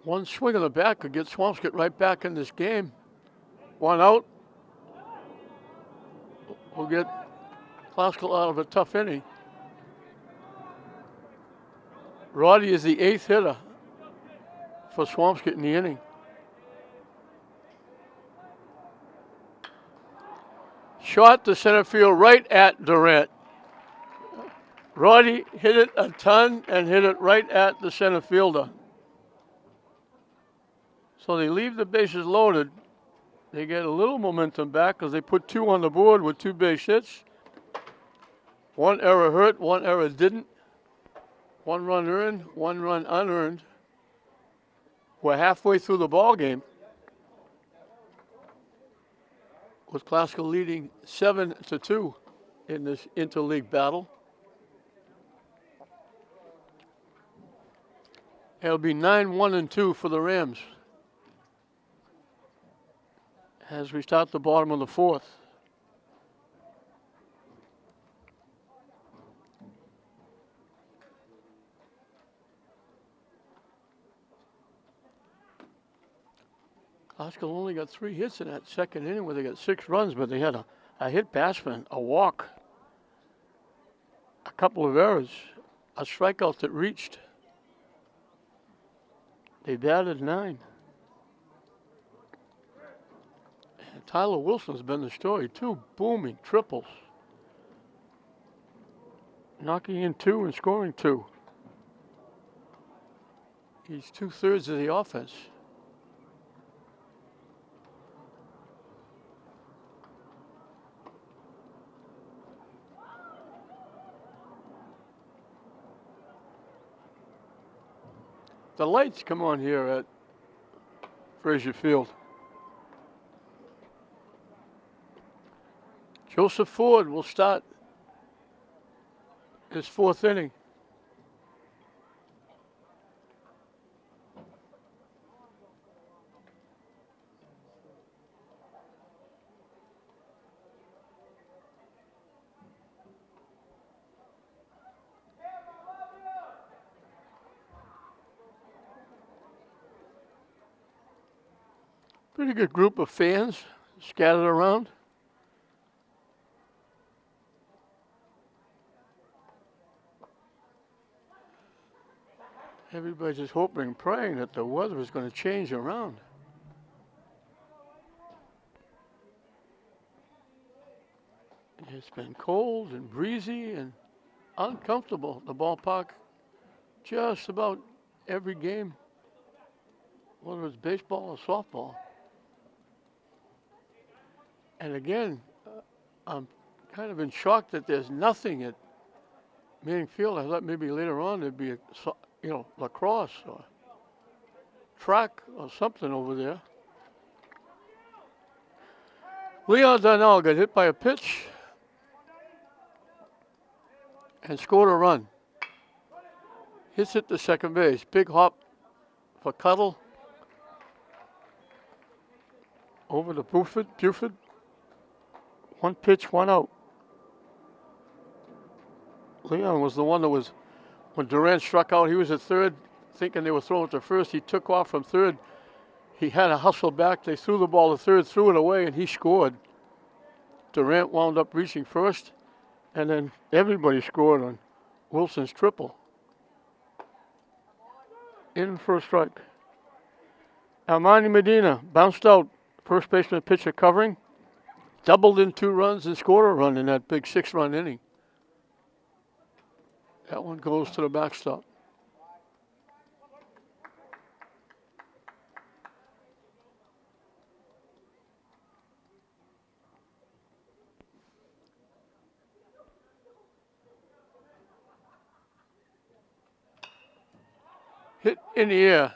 One swing of the bat could get Swampscott right back in this game. One out. We'll get Classical out of a tough inning. Roddy is the 8th hitter for Swampscott in the inning. Shot to center field right at Durant. Roddy hit it a ton and hit it right at the center fielder. So they leave the bases loaded. They get a little momentum back because they put 2 on the board with 2 base hits. 1 error hurt, 1 error didn't. 1 run earned, 1 run unearned. We're halfway through the ball game, with Classical leading 7-2 in this interleague battle. It'll be 9-1-2 for the Rams as we start the bottom of the 4th. Classical only got 3 hits in that second inning where they got 6 runs, but they had a hit batsman, a walk, a couple of errors, a strikeout that reached. They batted 9. And Tyler Wilson's been the story. 2 booming triples. Knocking in 2 and scoring 2. He's 2/3 of the offense. The lights come on here at Frazier Field. Joseph Ford will start his 4th inning. Pretty good group of fans scattered around. Everybody's just hoping and praying that the weather is going to change around. It's been cold and breezy and uncomfortable at the ballpark just about every game, whether it's baseball or softball. And again, I'm kind of in shock that there's nothing at Manning Field. I thought maybe later on there'd be lacrosse or track or something over there. Leon Darnell got hit by a pitch and scored a run. Hits it to second base. Big hop for Cuttle. Over to Buford. 1 pitch, 1 out. Leon was the one that was, when Durant struck out, he was at third, thinking they were throwing it to first. He took off from third. He had to hustle back. They threw the ball to third, threw it away, and he scored. Durant wound up reaching first, and then everybody scored on Wilson's triple. In for a strike. Armani Medina bounced out. First baseman pitcher covering. doubled in 2 runs and scored a run in that big 6-run inning. That one goes to the backstop. Hit in the air.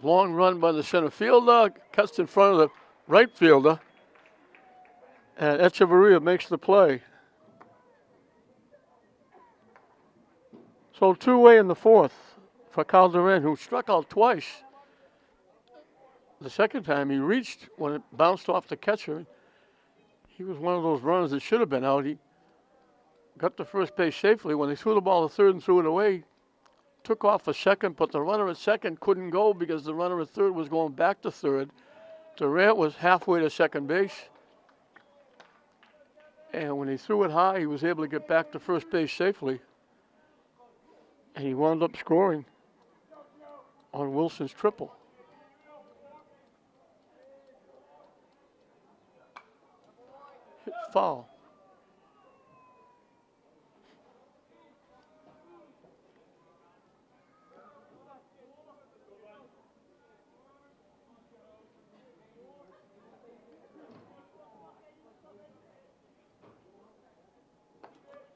Long run by the center fielder, cuts in front of the right fielder, and Echeverria makes the play. So 2-way in the 4th for Calderon, who struck out twice. The second time he reached when it bounced off the catcher. He was one of those runners that should have been out. He got to first base safely. When they threw the ball to third and threw it away, took off for second, but the runner at second couldn't go because the runner at third was going back to third. Durant was halfway to second base. And when he threw it high, he was able to get back to first base safely. And he wound up scoring on Wilson's triple. Hit foul.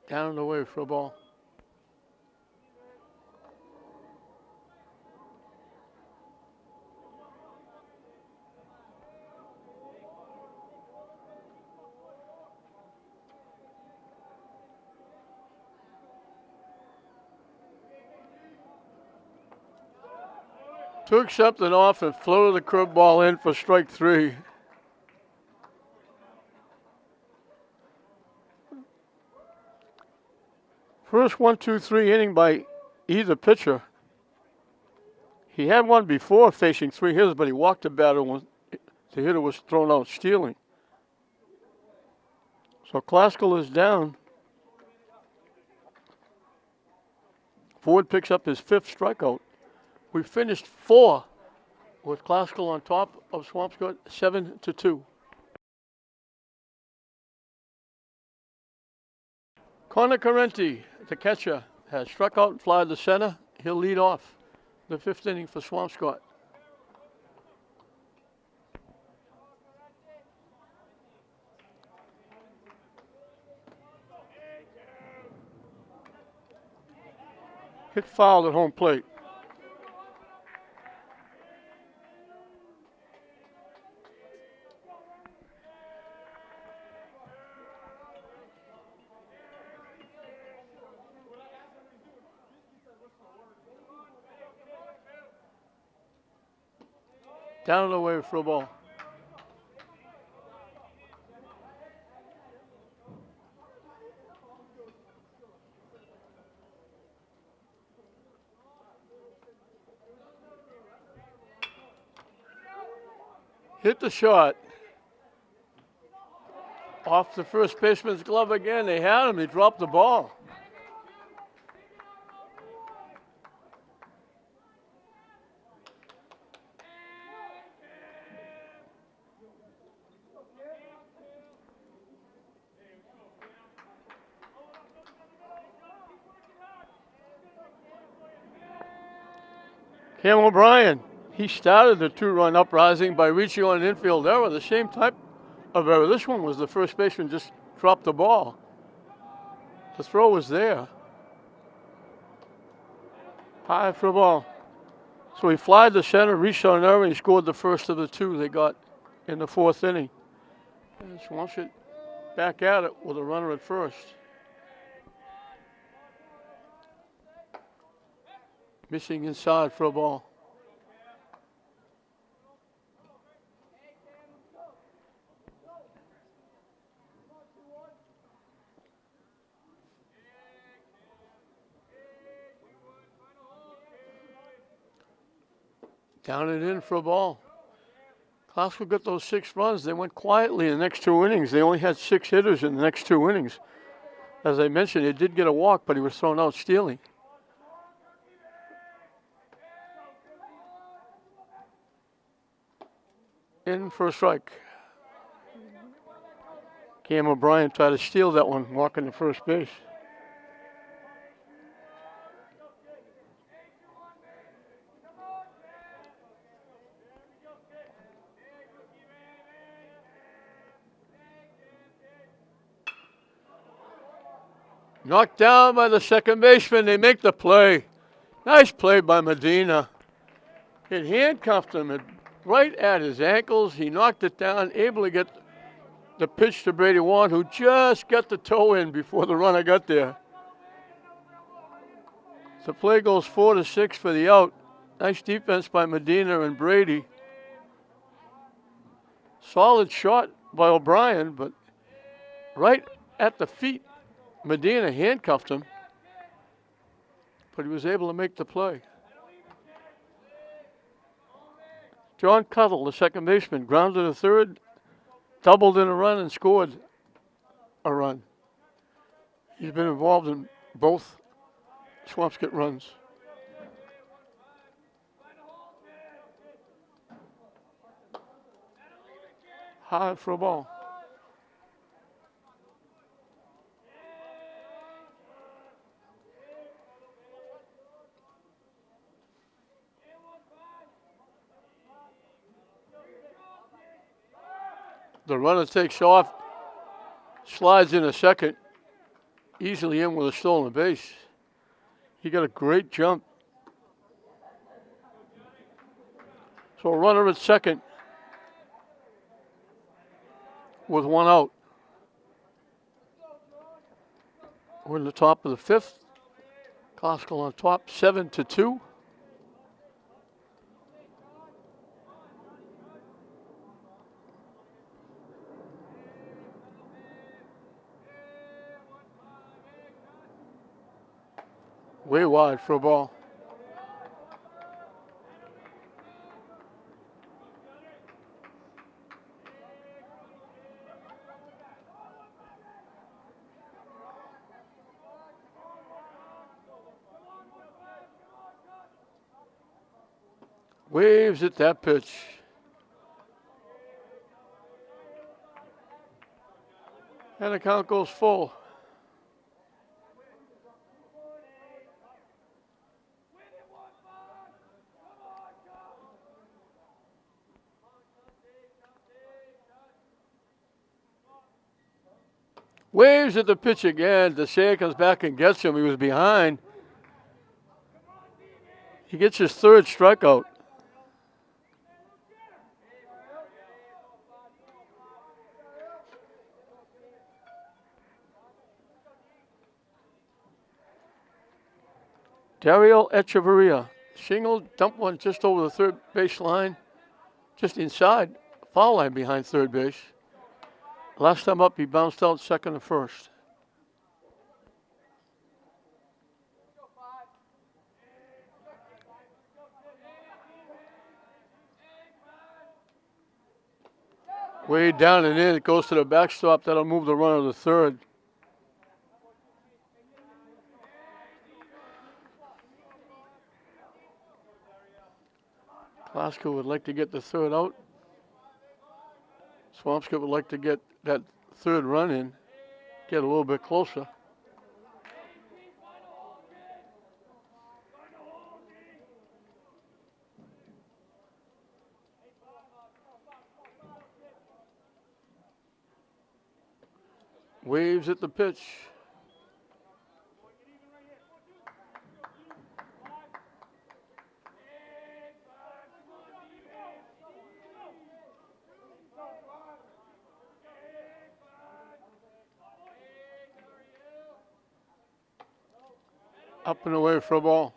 Down and away for a ball. Took something off and floated the curveball in for strike 3. First 1-2-3 inning by either pitcher. He had one before facing 3 hitters, but he walked the batter when the hitter was thrown out stealing. So Klaskell is down. Ford picks up his 5th strikeout. We finished 4 with Klaskell on top of Swampscott, 7-2. Connor Carenti, the catcher, has struck out and fly to center. He'll lead off the 5th inning for Swampscott. Hit foul at home plate. Down and away for a ball. Hit the shot. Off the first baseman's glove again. They had him. He dropped the ball. Cam O'Brien, he started the 2-run uprising by reaching on an infield error, the same type of error. This one was the first baseman just dropped the ball. The throw was there. High for a ball. So he flied to center, reached on an error, and he scored the first of the 2 they got in the 4th inning. And Swampscott back at it with a runner at first. Missing inside for a ball. Down and in for a ball. Klaskell got those 6 runs. They went quietly in the next 2 innings. They only had 6 hitters in the next 2 innings. As I mentioned, he did get a walk, but he was thrown out stealing. In for a strike. Cam O'Brien tried to steal that one, walking to first base. Knocked down by the second baseman. They make the play. Nice play by Medina. It handcuffed him right at his ankles. He knocked it down, able to get the pitch to Brady Warren, who just got the toe in before the runner got there. The play goes 4-6 for the out. Nice defense by Medina and Brady. Solid shot by O'Brien, but right at the feet. Medina handcuffed him, but he was able to make the play. John Cuttle, the second baseman, grounded to third, doubled in a run, and scored a run. He's been involved in both Swampscott runs. Hard for a ball. The runner takes off, slides in a second, easily in with a stolen base. He got a great jump. So a runner at second with one out. We're in the top of the fifth. Costco on top, 7-2. Way wide for a ball. Waves at that pitch. And the count goes full. Waves at the pitch again. DeSea comes back and gets him. He was behind. He gets his third strikeout. Dario Echeverria. Single, dump one just over the third base line. Just inside. Foul line behind third base. Last time up, he bounced out second and first. Way down and in, it goes to the backstop. That'll move the runner to third. Glasgow would like to get the third out. Swampscott would like to get that third run in, get a little bit closer. Waves at the pitch. Up and away for a ball.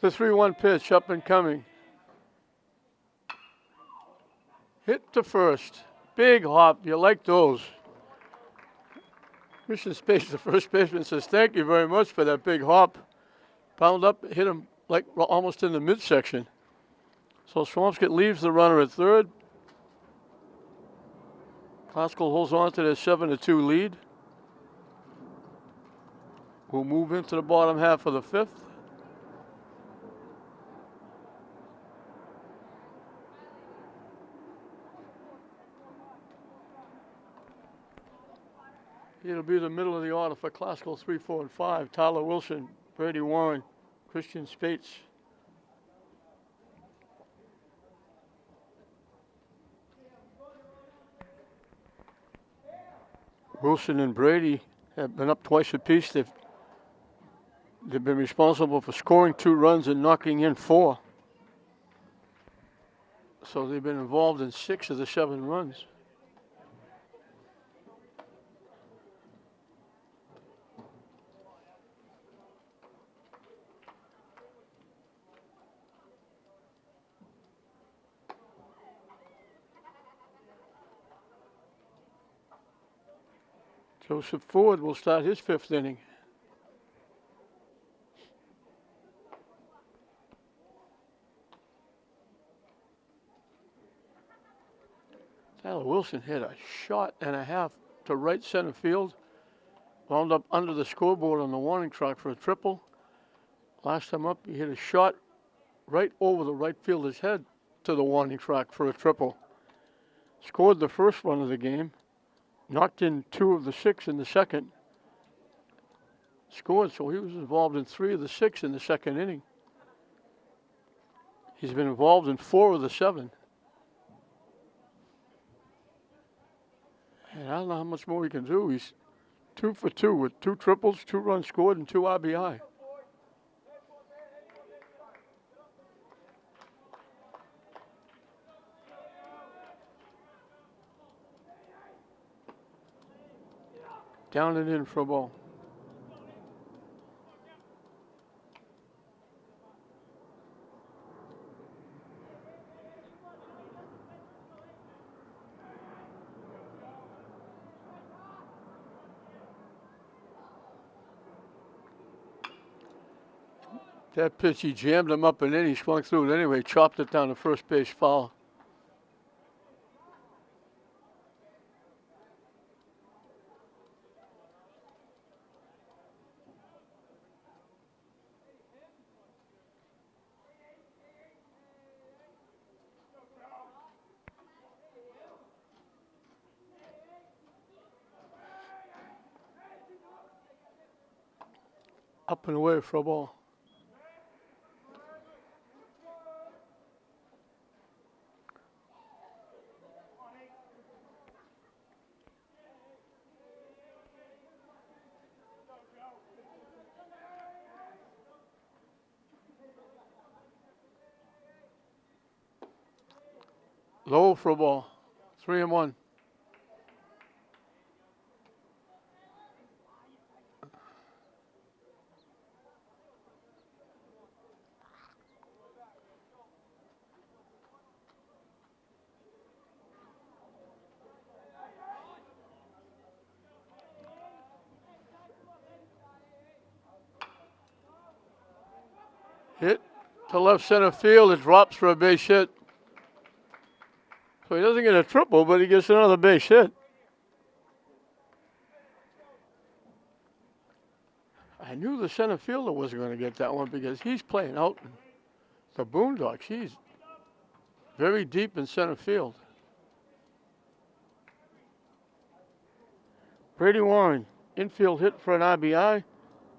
The 3-1 pitch, up and coming. Hit to first. Big hop. You like those. Mission Space, the first baseman, says, thank you very much for that big hop. Bound up, hit him like almost in the midsection. So Swampscott leaves the runner at third. Glasgow holds on to their 7-2 lead. will move into the bottom half of the fifth. It'll be the middle of the order for Classical 3, 4, and 5. Tyler Wilson, Brady Warren, Christian Spates. Wilson and Brady have been up twice apiece. They've been responsible for scoring 2 runs and knocking in 4. So they've been involved in 6 of the 7 runs. Joseph Ford will start his 5th inning. Tyler Wilson hit a shot and a half to right center field. Wound up under the scoreboard on the warning track for a triple. Last time up, he hit a shot right over the right fielder's head to the warning track for a triple. Scored the first run of the game. Knocked in 2 of the 6 in the second. Scored, so he was involved in 3 of the 6 in the second inning. He's been involved in 4 of the 7. And I don't know how much more he can do. He's 2 for 2 with 2 triples, 2 runs scored, and 2 RBI. Down and in for a ball. That pitch, he jammed him up and in. He swung through it anyway, chopped it down to first base foul. Up and away for a ball. Low for a ball. 3-1. Hit to left center field. It drops for a base hit. So he doesn't get a triple, but he gets another base hit. I knew the center fielder wasn't going to get that one because he's playing out in the Boondocks. He's very deep in center field. Brady Warren, infield hit for an RBI,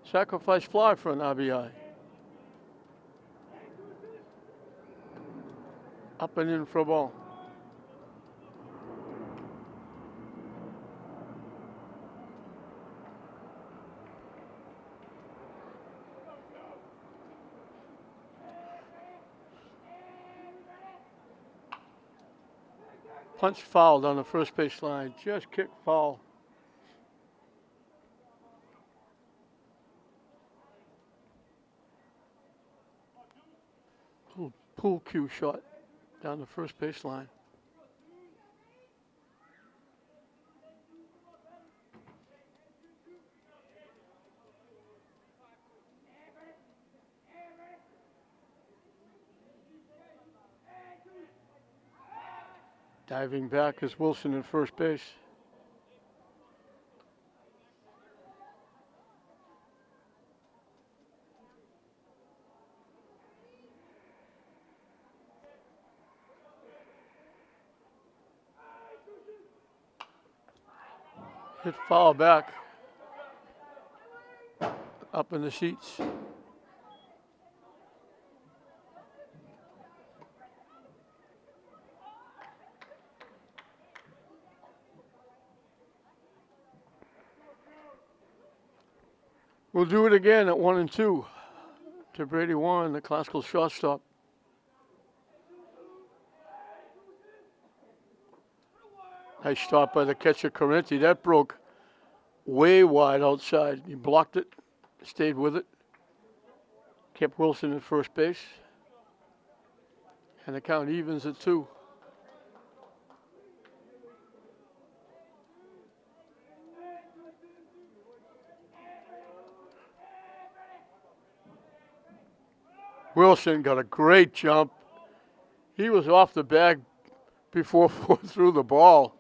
sacrifice fly for an RBI. Up and in for a ball. Punch fouled on the first base line. Just kicked foul. Little pool cue shot down the first base line. Diving back is Wilson at first base. Hit foul back. Up in the seats. We'll do it again at 1 and 2 to Brady Warren, the classical shortstop. Nice stop by the catcher, Correnti. That broke way wide outside. He blocked it, stayed with it, kept Wilson at first base, and the count evens at 2. Wilson got a great jump. He was off the bag before Ford threw the ball.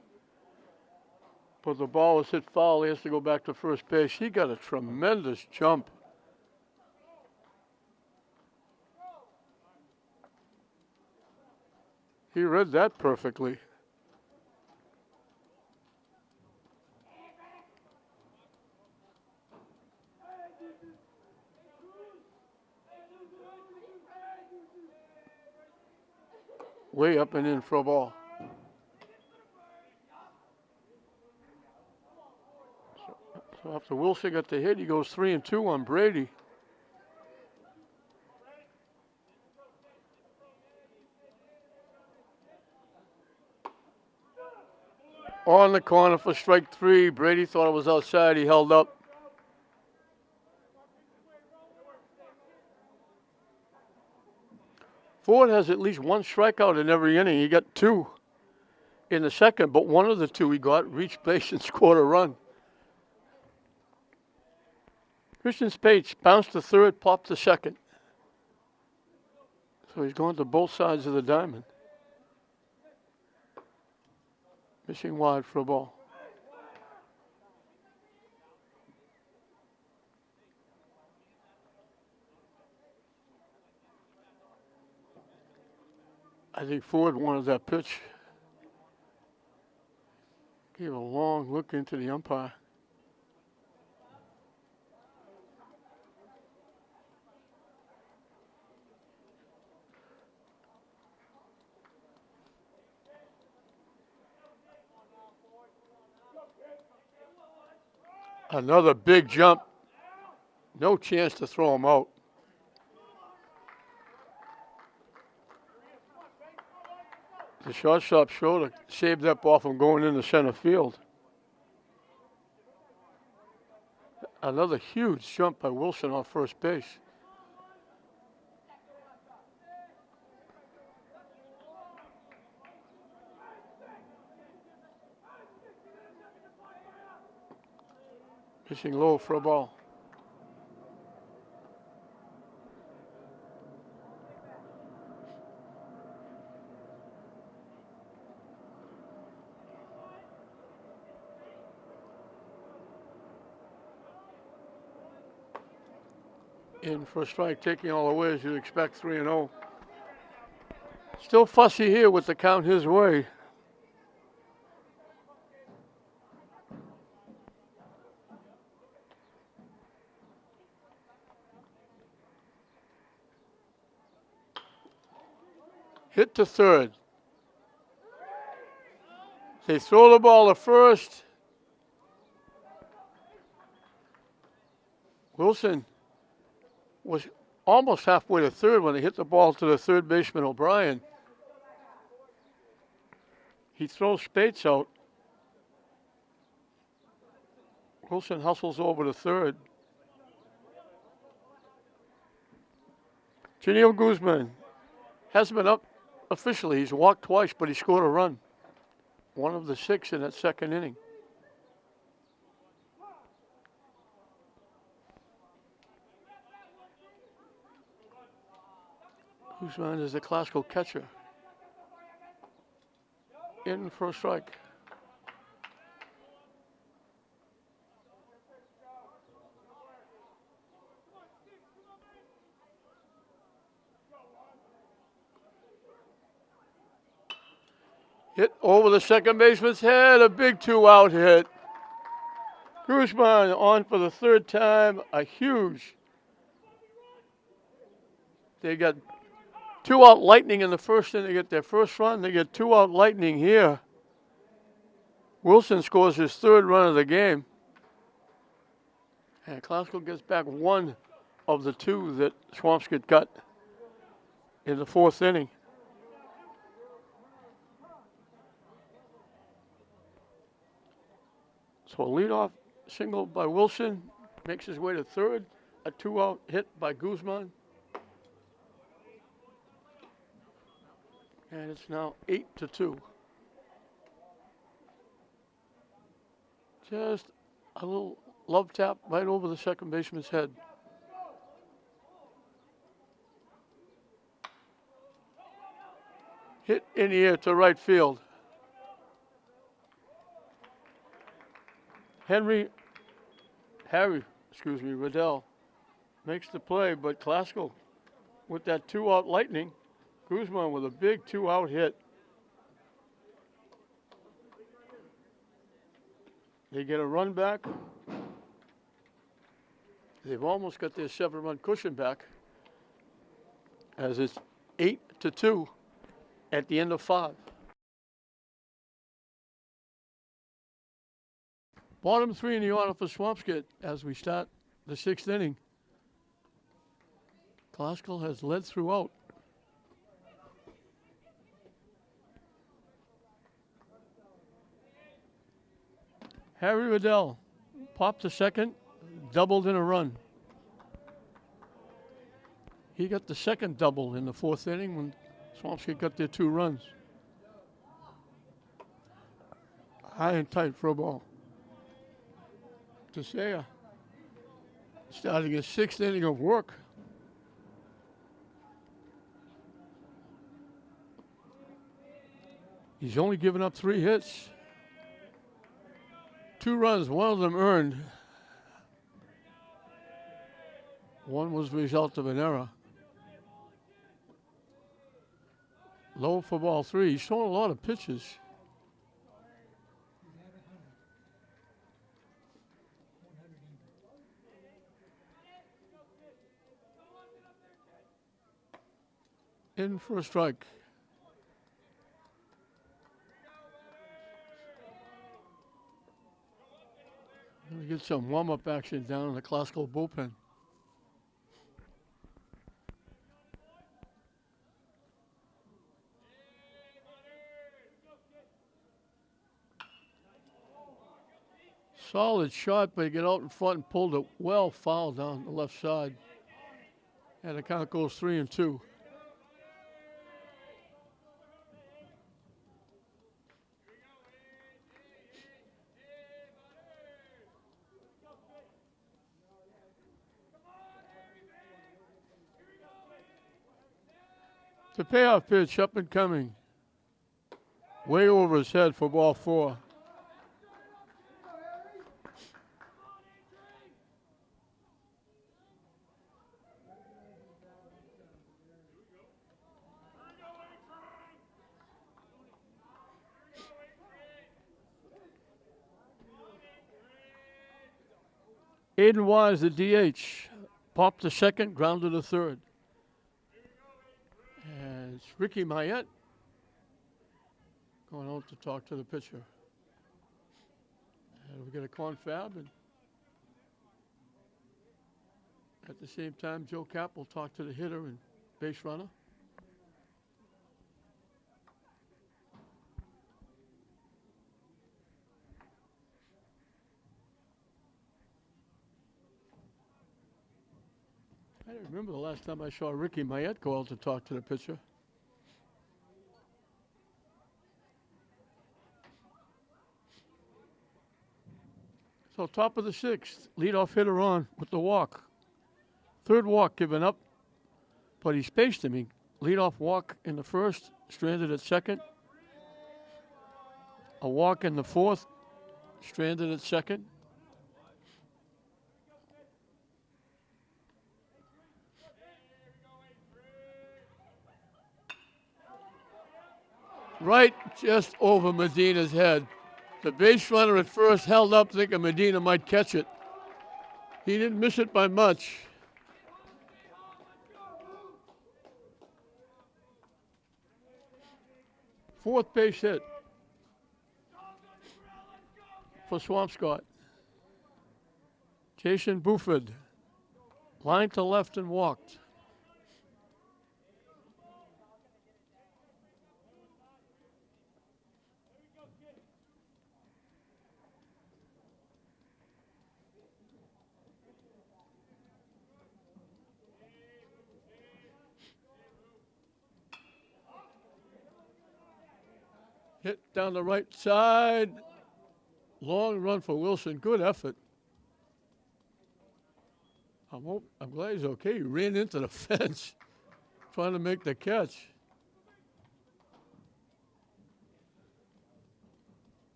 But the ball was hit foul. He has to go back to first base. He got a tremendous jump. He read that perfectly. Way up and in for a ball. So after Wilson got the hit, he goes 3 and 2 on Brady. On the corner for strike 3. Brady thought it was outside. He held up. Ford has at least 1 strikeout in every inning. He got 2 in the second, but one of the 2 he got reached base and scored a run. Christian Spates bounced to third, popped to second. So he's going to both sides of the diamond. Missing wide for a ball. I think Ford wanted that pitch. Gave a long look into the umpire. Another big jump. No chance to throw him out. The shortstop shoulder saved that ball from going into center field. Another huge jump by Wilson off first base. Pitching low for a ball. In for a strike, taking all the way as you'd expect, 3 and 0. Still fussy here with the count his way. Hit to third. They throw the ball to first. Wilson was almost halfway to third when he hit the ball to the third baseman, O'Brien. He throws Spates out. Wilson hustles over to third. Janelle Guzman hasn't been up officially. He's walked twice, but he scored a run. One of the 6 in that second inning. Guzman is the classical catcher. In for a strike. Hit over the second baseman's head, a big 2-out hit. Guzman on for the third time, a huge. They got 2 out Lightning in the first inning. They get their first run. They get 2 out Lightning here. Wilson scores his 3rd run of the game. And Classical gets back 1 of the 2 that Swampscott got in the 4th inning. So a leadoff single by Wilson makes his way to 3rd. A 2-out hit by Guzman. And it's now 8-2. Just a little love tap right over the second baseman's head. Hit in the air to right field. Riddell makes the play, but Classical with that 2-out Lightning. Guzman with a big 2-out hit. They get a run back. They've almost got their 7-run cushion back as it's 8-2 at the end of 5. Bottom 3 in the order for Swampscott as we start the 6th inning. Classical has led throughout. Harry Riddell popped to second, doubled in a run. He got the second double in the 4th inning when Swampscott got their 2 runs. High and tight for a ball. Tesea starting his 6th inning of work. He's only given up 3 hits. 2 runs, 1 of them earned. 1 was the result of an error. Low for ball 3. He's thrown a lot of pitches. In for a strike. We get some warm-up action down in the Classical bullpen. Solid shot, but he got out in front and pulled it well foul down the left side. And the count goes 3-2. The payoff pitch up and coming. Way over his head for ball 4. Aiden Wise, the DH, popped to second, grounded to third. And it's Ricky Mayette going out to talk to the pitcher. And we get a confab, and at the same time, Joe Kapp will talk to the hitter and base runner. I don't remember the last time I saw Ricky Mayette go out to talk to the pitcher. So top of the 6th, leadoff hitter on with the walk. 3rd walk given up, but he spaced him. He leadoff walk in the 1st, stranded at 2nd. A walk in the 4th, stranded at 2nd. Right just over Medina's head. The base runner at first held up thinking Medina might catch it. He didn't miss it by much. Fourth base hit for Swampscott. Jason Buford lined to left and walked. Hit down the right side. Long run for Wilson. Good effort. I'm glad he's okay. He ran into the fence trying to make the catch.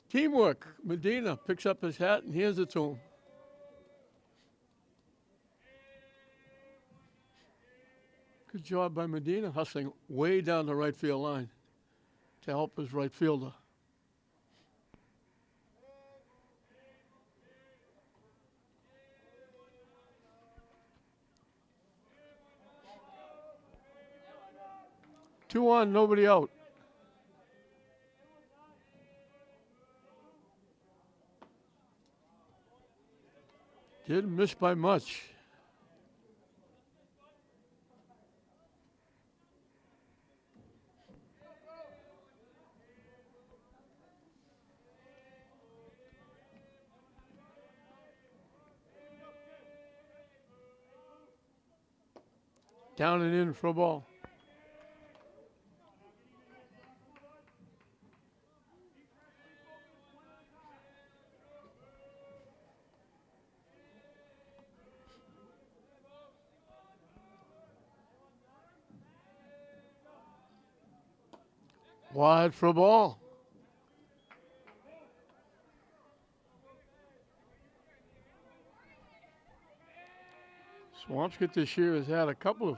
Teamwork. Medina picks up his hat and hands it to him. Good job by Medina, hustling way down the right field line to help his right fielder. Two on, nobody out. Didn't miss by much. Down and in for a ball. Wide for a ball. Swampscott this year has had a couple of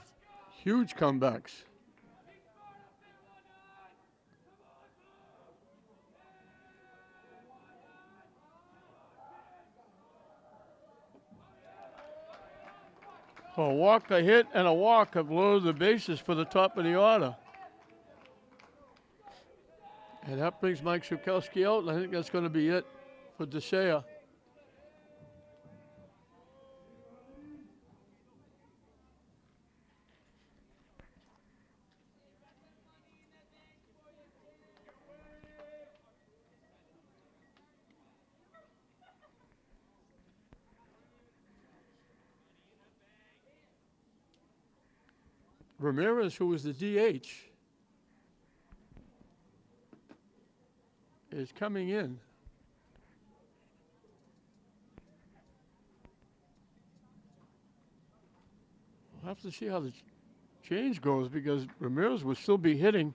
huge comebacks. A walk, a hit, and a walk have loaded the bases for the top of the order. And that brings Mike Szukowski out, and I think that's going to be it for DeSea. Ramirez, who was the DH, is coming in. We'll have to see how the change goes because Ramirez will still be hitting.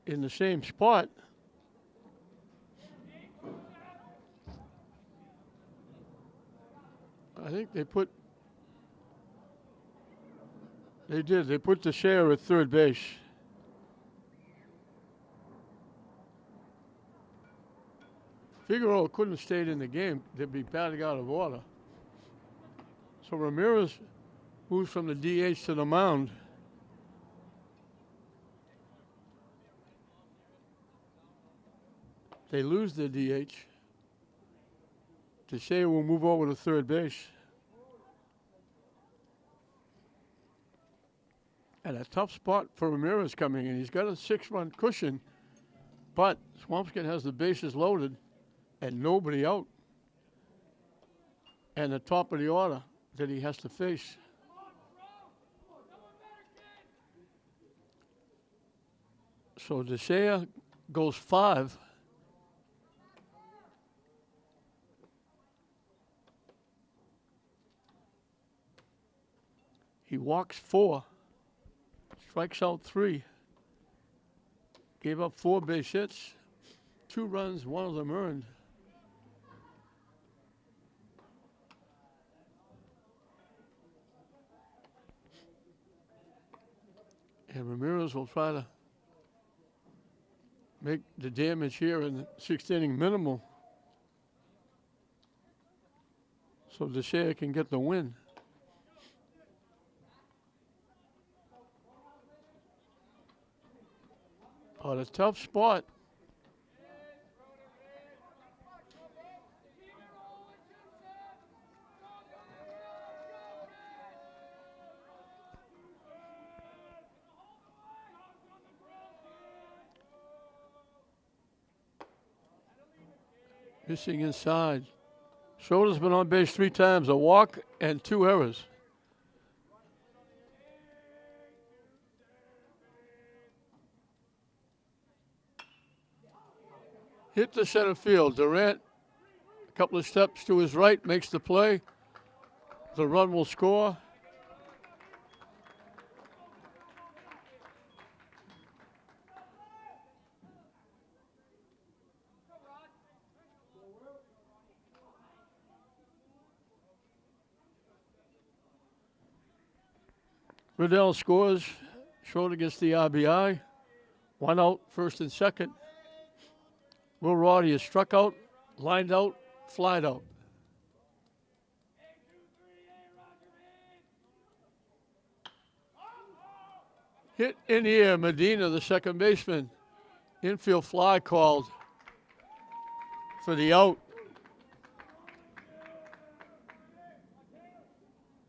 In the same spot. I think they put DeSea at third base. Figueroa couldn't have stayed in the game. They'd be batting out of order. So Ramirez moves from the DH to the mound. They lose their DH. DeSea will move over to third base. And a tough spot for Ramirez coming in. He's got a 6-run cushion, but Swampscott has the bases loaded and nobody out. And the top of the order that he has to face. So DeSea goes 5. He walks 4, strikes out 3, gave up 4 base hits, 2 runs, 1 of them earned. And And Ramirez will try to make the damage here in the sixth inning minimal so DeShea can get the win. But a tough spot. Missing inside. Schroeder's been on base 3 times, a walk and 2 errors. Hit to center field. Durant, a couple of steps to his right, makes the play. The run will score. Riddell scores. Schroeder gets the RBI. 1 out, first and second. Will Roddy is struck out, lined out, flied out. Hit in the air, Medina, the second baseman. Infield fly called for the out.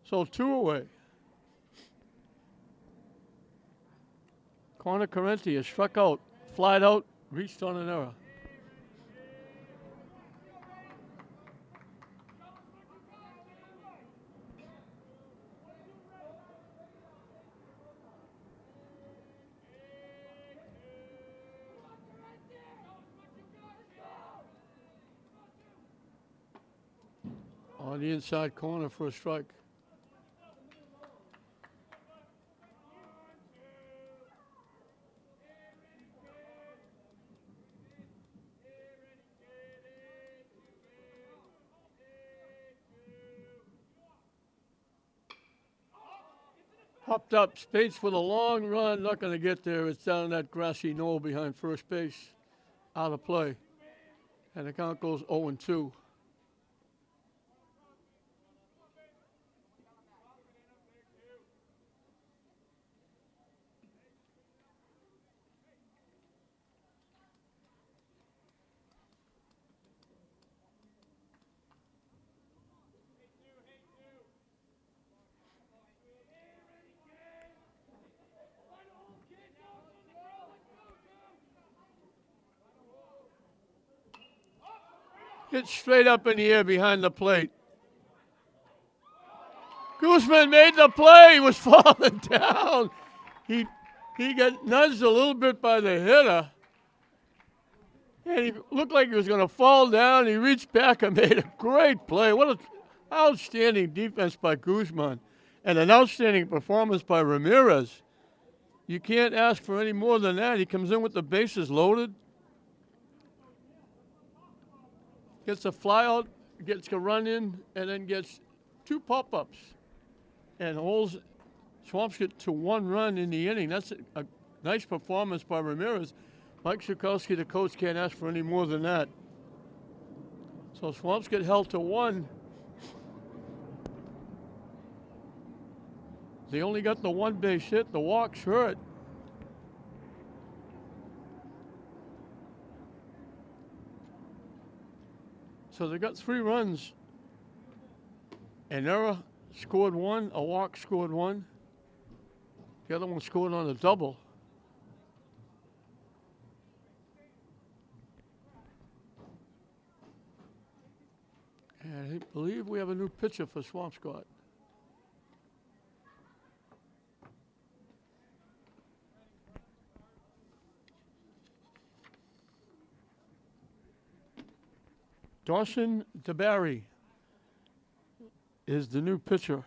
So 2 away. Connor Correnti is struck out, flied out, reached on an error. On the inside corner for a strike. Hopped up, Spates with a long run, not going to get there. It's down that grassy knoll behind first base, out of play. And the count goes 0-2. Hit straight up in the air behind the plate. Guzman made the play. He was falling down. He got nudged a little bit by the hitter. And he looked like he was going to fall down. He reached back and made a great play. What an outstanding defense by Guzman. And an outstanding performance by Ramirez. You can't ask for any more than that. He comes in with the bases loaded. Gets a fly out, gets a run in, and then gets 2 pop-ups and holds Swampscott to 1 run in the inning. That's a nice performance by Ramirez. Mike Zukowski, the coach, can't ask for any more than that. So Swampscott held to 1. They only got the 1 base hit. The walks hurt. So they got 3 runs. An error scored 1, a walk scored 1. The other one scored on a double. And I believe we have a new pitcher for Swampscott. Dawson DeBarry is the new pitcher.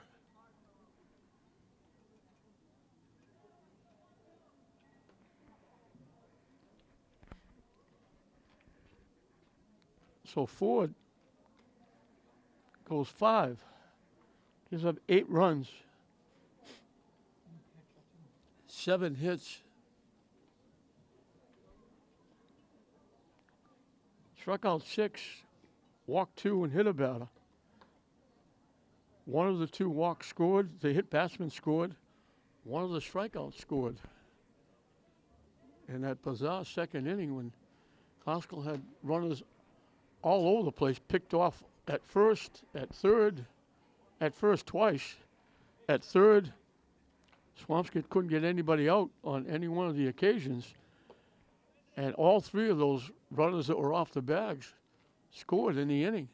So Ford goes 5. Gives up 8 runs. 7 hits. Struck out 6, walked 2, and hit a batter. One of the 2 walks scored. The hit batsman scored. One of the strikeouts scored. In that bizarre second inning when Haskell had runners all over the place, picked off at first, at third, at first twice, at third. Swampscott couldn't get anybody out on any one of the occasions. And all 3 of those runners that were off the bags scored in the inning.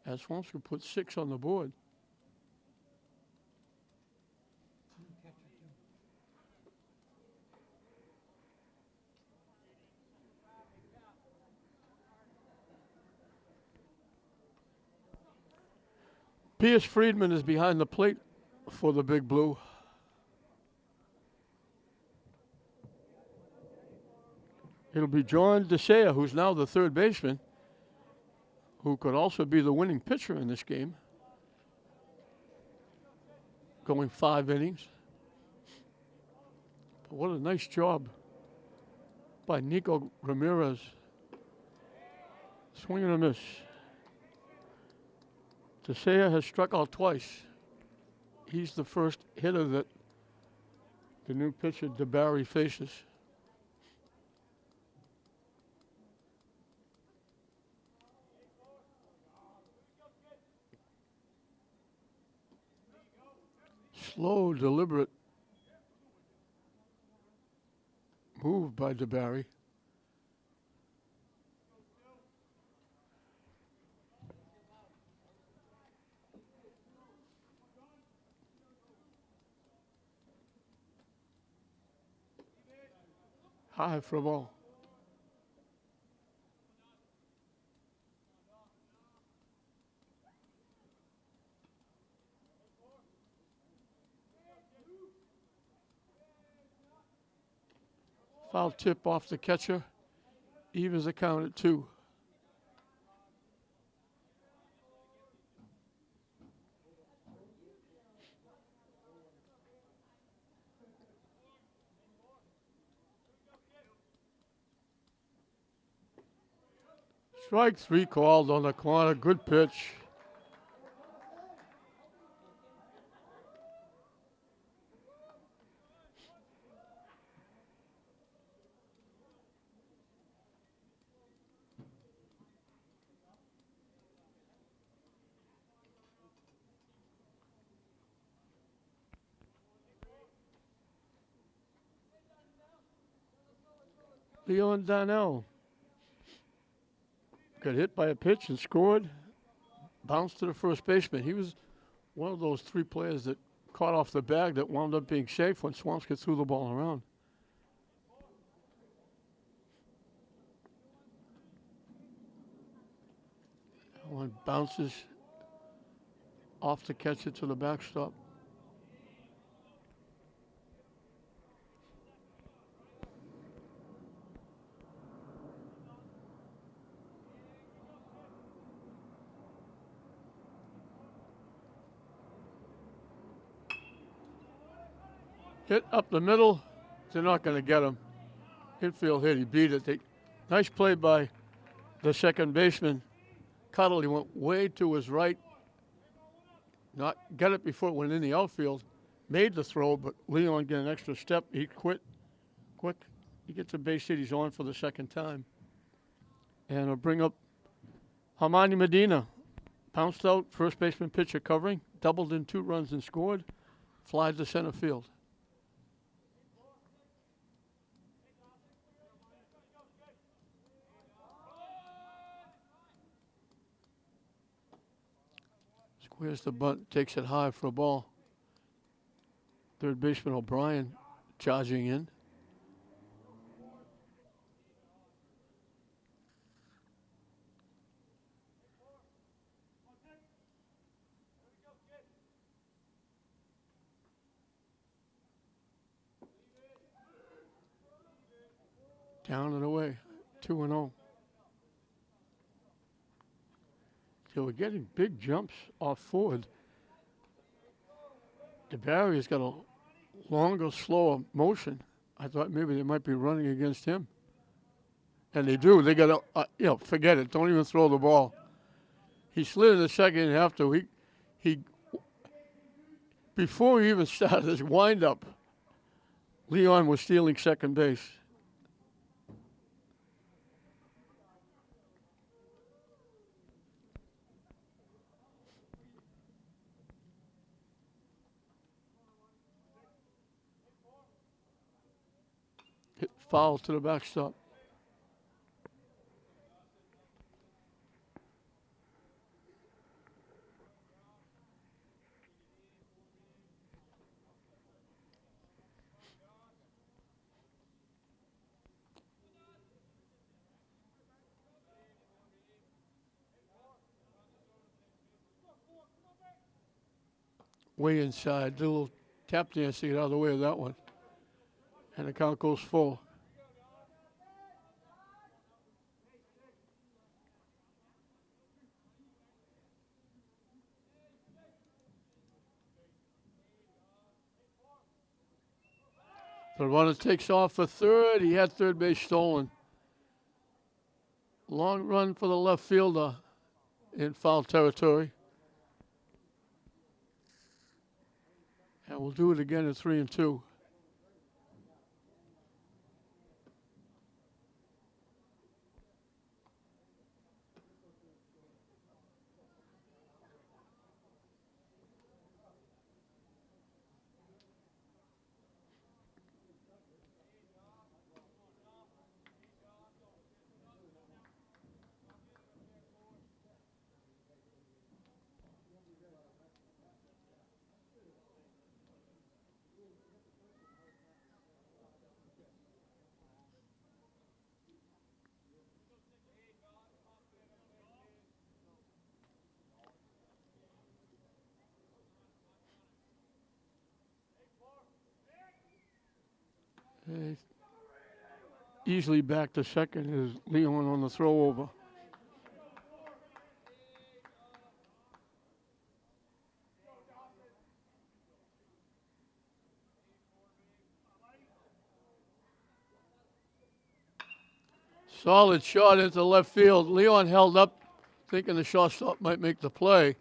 As Swampscott put 6 on the board. Pierce Friedman is behind the plate for the Big Blue. It'll be John DeSaya, who's now the third baseman, who could also be the winning pitcher in this game, going 5 innings. But what a nice job by Nico Ramirez. Swing and a miss. DeSaya has struck out twice. He's the first hitter that the new pitcher DeBarry faces. Slow, deliberate move by DeBarry. High for a ball. Foul tip off the catcher. Evens the count at 2. Strike 3 called on the corner. Good pitch. Leon Donnell got hit by a pitch and scored. Bounced to the first baseman. He was one of those 3 players that caught off the bag that wound up being safe when Swampscott threw the ball around. One bounces off the catcher to the backstop. Hit up the middle. They're not going to get him. Infield hit. He beat it. Nice play by the second baseman. Cuttle, he went way to his right. Not got it before it went in the outfield. Made the throw, but Leon get an extra step. He quit quick. He gets a base hit. He's on for the second time. And he'll bring up Hamani Medina. Pounced out. First baseman pitcher covering. Doubled in 2 runs and scored. Flies to center field. Where's the bunt? Takes it high for a ball. Third baseman O'Brien charging in. Down and away. 2-0. So we're getting big jumps off forward. DeBarry has got a longer, slower motion. I thought maybe they might be running against him. And they do. They got to, forget it. Don't even throw the ball. He slid in the second half, though. He before he even started his windup, Leon was stealing second base. Hit foul to the backstop. Way inside. Did a little tap dance to get out of the way of that one. And the count goes full. The runner takes off for third. He had third base stolen. Long run for the left fielder in foul territory. And we'll do it again at 3-2. Easily back to second is Leon on the throw over. Solid shot into left field. Leon held up thinking the shortstop might make the play.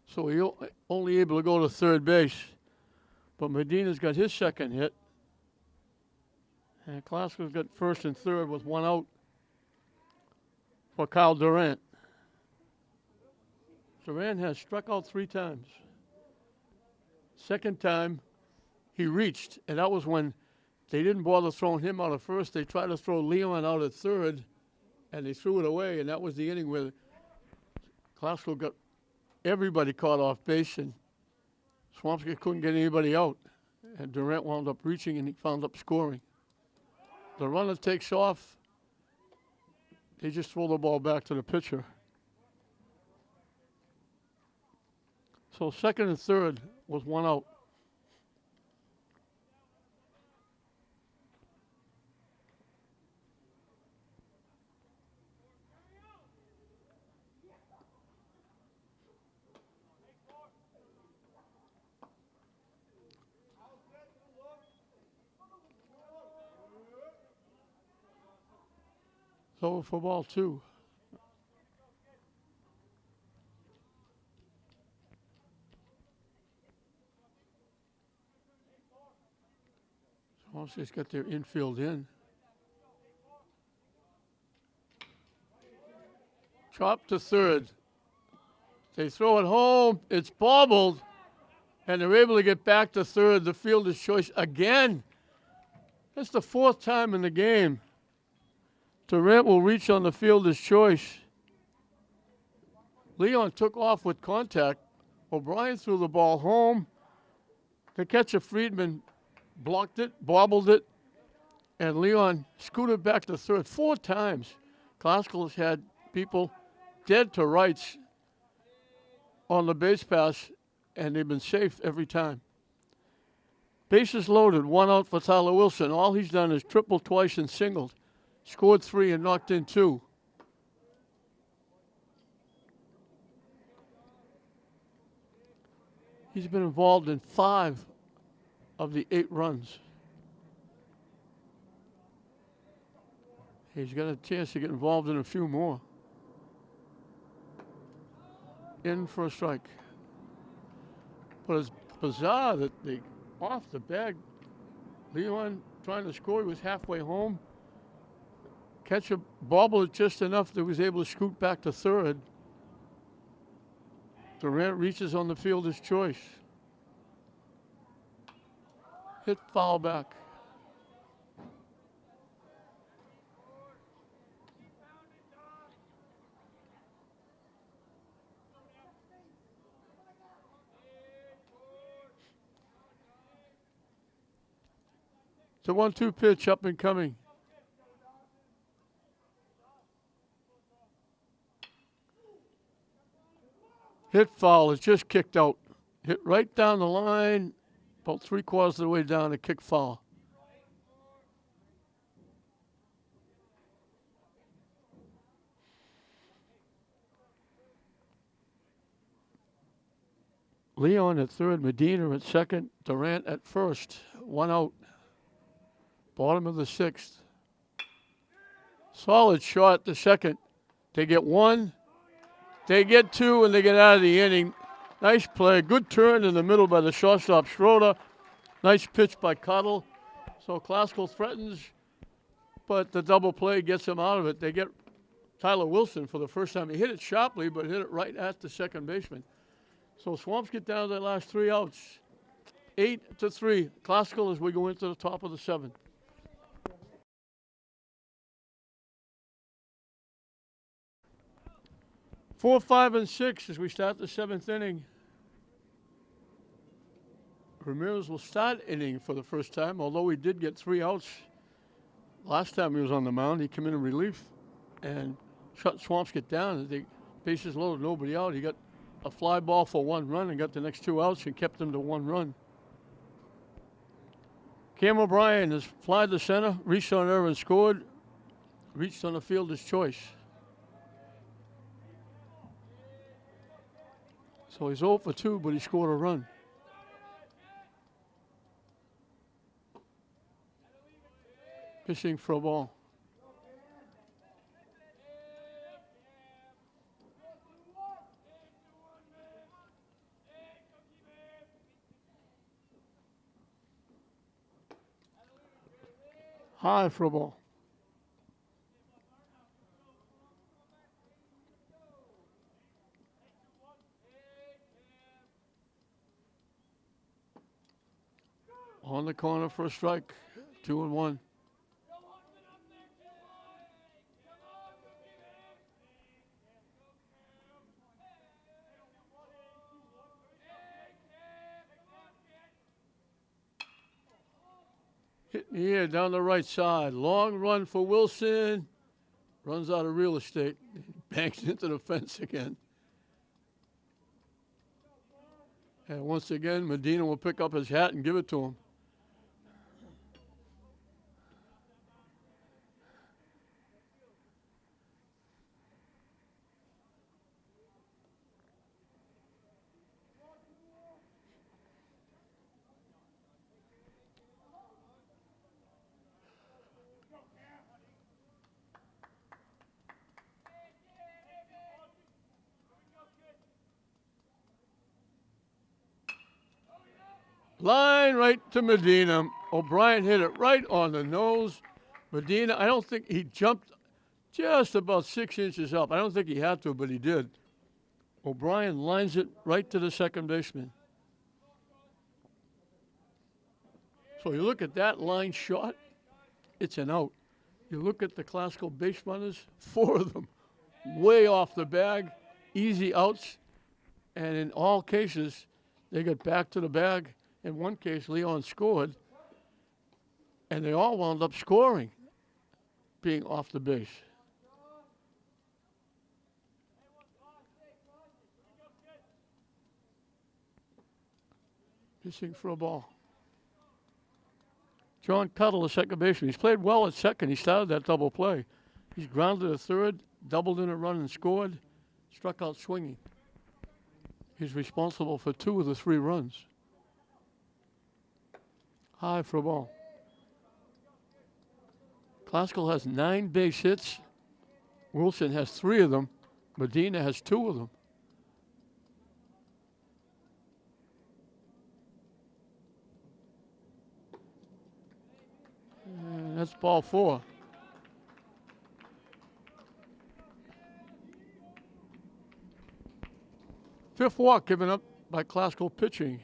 So he only able to go to third base. But Medina's got his second hit. And Klasko's got first and third with one out for Kyle Durant. Durant has struck out 3 times. Second time, he reached, and that was when they didn't bother throwing him out at first. They tried to throw Leon out at third, and they threw it away, and that was the inning where Klasko got everybody caught off base, and Swampscott couldn't get anybody out. And Durant wound up reaching, and he wound up scoring. The runner takes off. They just throw the ball back to the pitcher. So second and third was one out. Over for ball 2. Swampscott's got their infield in. Chop to third. They throw it home. It's bobbled. And they're able to get back to third. The fielder's choice again. That's the 4th time in the game. Durant will reach on the fielder's choice. Leon took off with contact. O'Brien threw the ball home. The catcher, Friedman, blocked it, bobbled it, and Leon scooted back to third 4 times. Klasko's had people dead to rights on the base pass, and they've been safe every time. Bases loaded, 1 out for Tyler Wilson. All he's done is triple twice and singled. Scored 3 and knocked in 2. He's been involved in 5 of the 8 runs. He's got a chance to get involved in a few more. In for a strike. But it's bizarre that they off the bag. Leon trying to score. He was halfway home. Catcher bobbled just enough that he was able to scoot back to third. Durant reaches on the fielder's choice. Hit foul back. It's a 1-2 pitch up and coming. Hit foul. It's just kicked out. Hit right down the line, about 3/4 of the way down, a kick foul. Leon at third, Medina at second, Durant at first. 1 out. Bottom of the 6th. Solid shot to second. They get 1. They get 2, and they get out of the inning. Nice play. Good turn in the middle by the shortstop, Schroeder. Nice pitch by Cottle. So Classical threatens, but the double play gets them out of it. They get Tyler Wilson for the first time. He hit it sharply, but hit it right at the second baseman. So Swamps get down to their last 3 outs. 8-3. Classical as we go into the top of the 7th. 4, 5, and 6 as we start the 7th inning. Ramirez will start inning for the first time, although he did get 3 outs. Last time he was on the mound, he came in relief and shut Swampscott down. The bases loaded, nobody out. He got a fly ball for 1 run and got the next 2 outs and kept them to 1 run. Cam O'Brien has flied to center, reached on there and scored. Reached on the fielder's choice. So he's 0 for 2, but he scored a run. Pitching for a ball. High for a ball. On the corner for a strike. 2-1. Hit in the air down the right side. Long run for Wilson. Runs out of real estate. Banks into the fence again. And once again, Medina will pick up his hat and give it to him. Line right to Medina. O'Brien hit it right on the nose. Medina, I don't think he jumped just about 6 inches up. I don't think he had to, but he did. O'Brien lines it right to the second baseman. So you look at that line shot, it's an out. You look at the Classical base runners, 4 of them way off the bag, easy outs, and in all cases, they got back to the bag. In one case, Leon scored, and they all wound up scoring, being off the base. Pitching for a ball. John Cuttle, the second baseman. He's played well at second. He started that double play. He's grounded to third, doubled in a run and scored, struck out swinging. He's responsible for 2 of the 3 runs. High for a ball. Classical has 9 base hits. Wilson has 3 of them. Medina has 2 of them. And that's ball 4. Fifth walk given up by Classical pitching.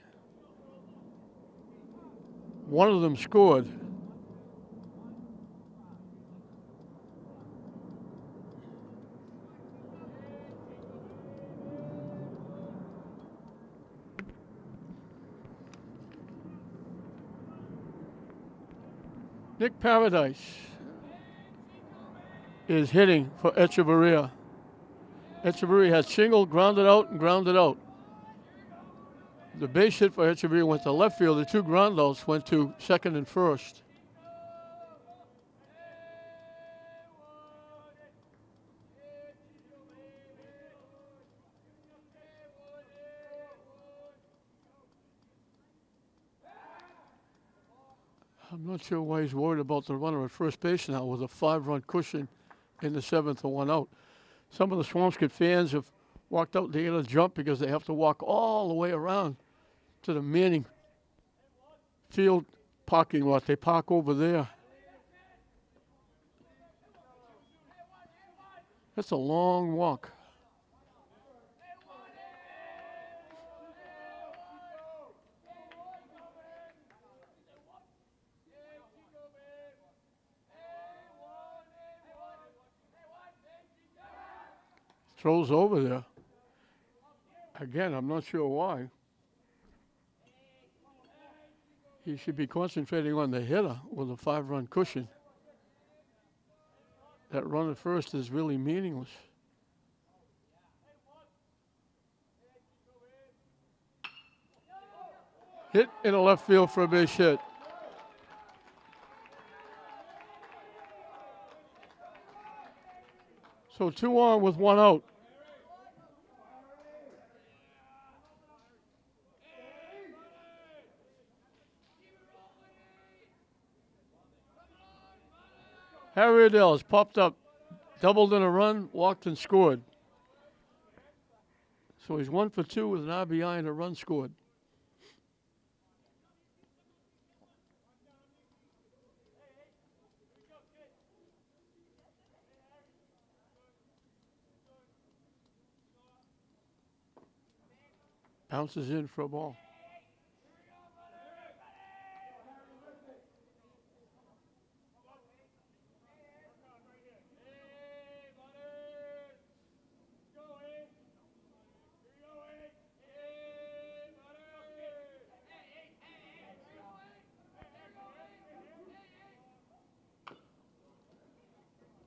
One of them scored. Nick Paradise is hitting for Echeverria. Echeverria has singled, grounded out, and grounded out. The base hit for Echeverria went to left field. The 2 groundouts went to second and first. I'm not sure why he's worried about the runner at first base now with a 5-run cushion in the 7th and 1 out. Some of the Swampscott fans have walked out to get a jump because they have to walk all the way around to the Manning Field parking lot. They park over there. That's a long walk. Throws over there. Again, I'm not sure why. He should be concentrating on the hitter with a 5-run cushion. That run at first is really meaningless. Hit in the left field for a base hit. So 2 on with 1 out. Harry Adele has popped up, doubled in a run, walked and scored. So he's 1 for 2 with an RBI and a run scored. Bounces in for a ball.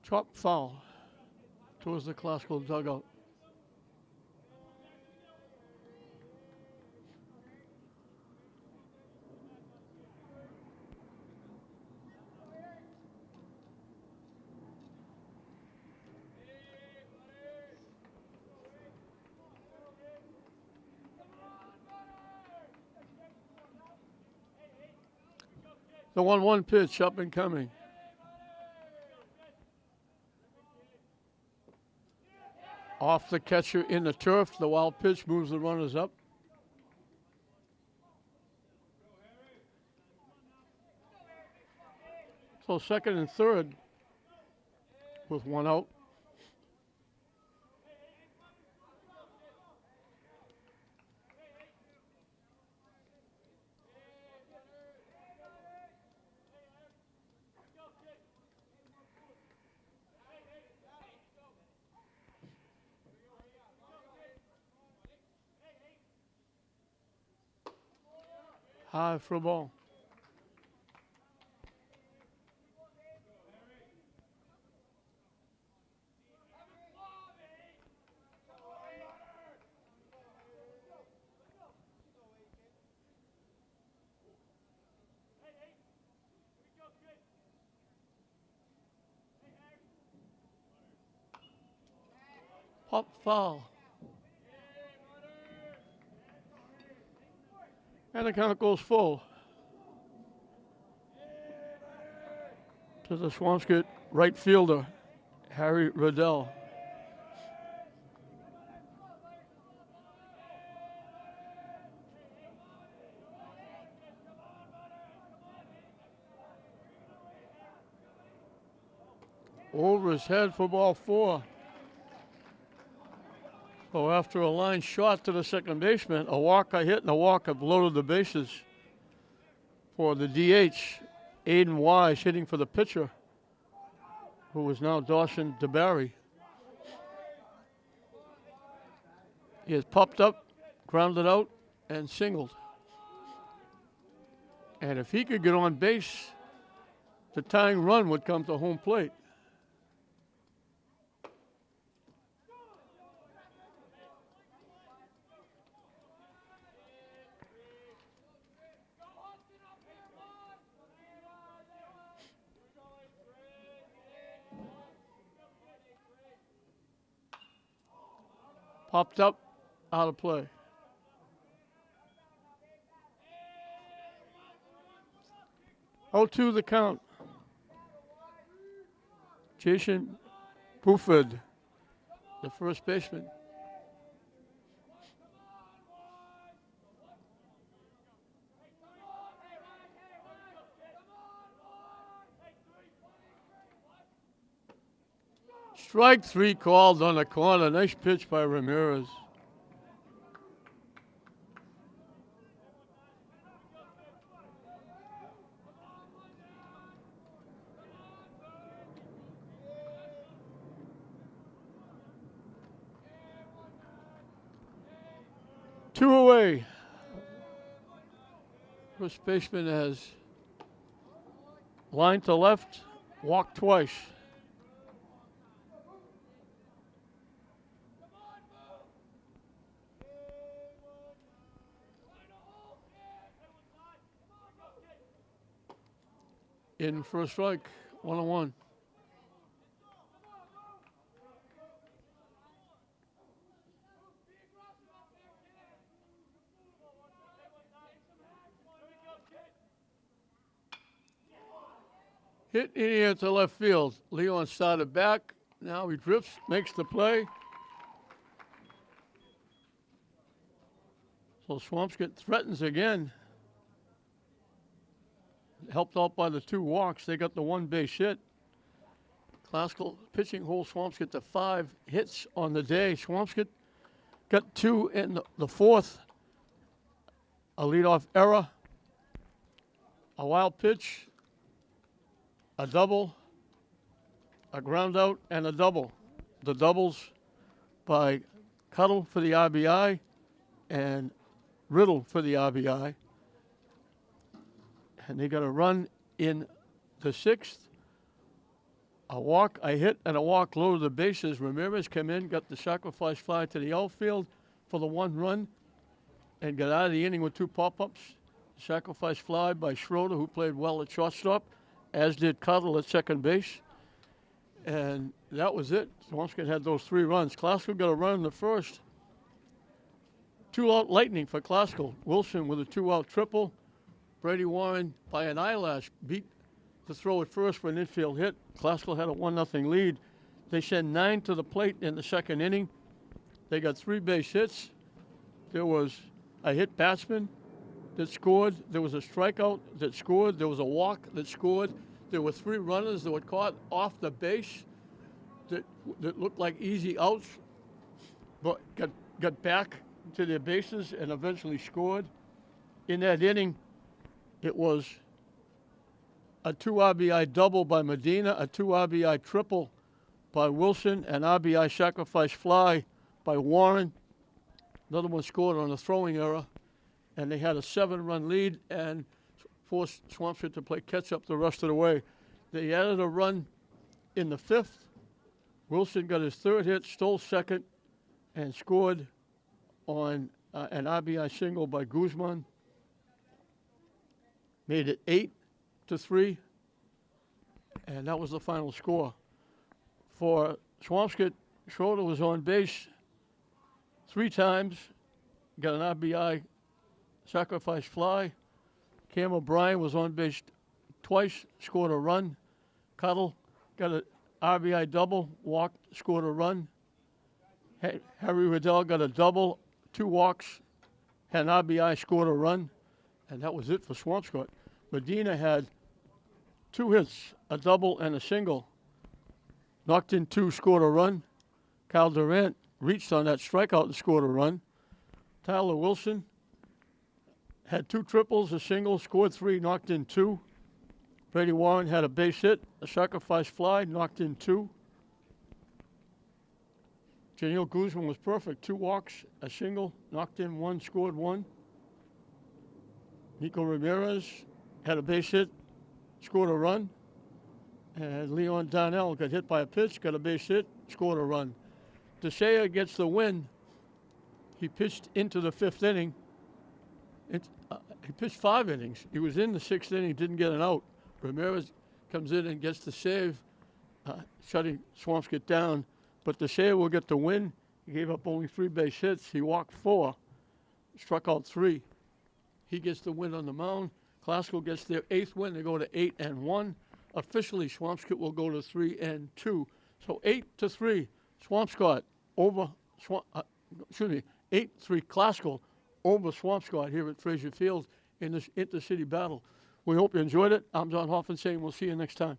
Chop foul towards the Classical dugout. The 1-1 pitch up and coming. Off the catcher in the turf. The wild pitch moves the runners up. So second and third with 1 out. High for a ball. Pop foul. And the count goes full. to the Swampscott right fielder, Harry Riddell. Over his head for ball 4. So after a line shot to the second baseman, a walk I hit and a walk have loaded the bases for the DH. Aiden Wise hitting for the pitcher, who is now Dawson DeBarry. He has popped up, grounded out, and singled. And if he could get on base, the tying run would come to home plate. Popped up, out of play. Oh, 2 the count. Jason Buford, the first baseman. Strike 3 called on the corner. Nice pitch by Ramirez. Two away. First baseman has line to left, walked twice. In for a strike, 1-1. Hit in here to left field. Leon started back. Now he drifts, makes the play. So Swampscott threatens again. Helped out by the 2 walks. They got the 1 base hit. Classical pitching holds Swampscott to 5 hits on the day. Swampscott got 2 in the 4th. A leadoff error. A wild pitch. A double. A ground out and a double. The doubles by Cuddle for the RBI and Riddle for the RBI. And they got a run in the 6th. A walk, a hit, and a walk loaded the bases. Ramirez came in, got the sacrifice fly to the outfield for the 1 run, and got out of the inning with 2 pop-ups. Sacrifice fly by Schroeder, who played well at shortstop, as did Cuddle at second base. And that was it. Swampscott had those 3 runs. Classical got a run in the 1st. 2-out lightning for Classical. Wilson with a 2-out triple. Brady Warren, by an eyelash, beat the throw at first for an infield hit. Classical had a 1-0 lead. They sent 9 to the plate in the 2nd inning. They got 3 base hits. There was a hit batsman that scored. There was a strikeout that scored. There was a walk that scored. There were 3 runners that were caught off the base that looked like easy outs, but got back to their bases and eventually scored. In that inning, it was a 2 RBI double by Medina, a 2 RBI triple by Wilson, an RBI sacrifice fly by Warren. Another one scored on a throwing error, and they had a 7-run lead and forced Swampscott to play catch-up the rest of the way. They added a run in the 5th. Wilson got his 3rd hit, stole 2nd, and scored on an RBI single by Guzman. Made it 8-3, and that was the final score. For Swampscott, Schroeder was on base 3 times, got an RBI sacrifice fly. Cam O'Brien was on base twice, scored a run. Cuttle got a RBI double, walked, scored a run. Harry Riddell got a double, 2 walks, had an RBI, scored a run, and that was it for Swampscott. Medina had 2 hits, a double and a single. Knocked in 2, scored a run. Kyle Durant reached on that strikeout and scored a run. Tyler Wilson had 2 triples, a single, scored 3, knocked in 2. Brady Warren had a base hit, a sacrifice fly, knocked in 2. Janelle Guzman was perfect, 2 walks, a single, knocked in 1, scored 1. Nico Ramirez had a base hit, scored a run. And Leon Donnell got hit by a pitch, got a base hit, scored a run. DeSaya gets the win. He pitched into the 5th inning. He pitched 5 innings. He was in the 6th inning, didn't get an out. Ramirez comes in and gets the save, shutting Swampscott down. But DeSaya will get the win. He gave up only 3 base hits. He walked 4, struck out 3. He gets the win on the mound. Classical gets their 8th win. They go to 8-1. Officially, Swampscott will go to 3-2. So 8-3, Swampscott over 8-3 Classical over Swampscott here at Frazier Field in this intercity battle. We hope you enjoyed it. I'm John Hoffman saying we'll see you next time.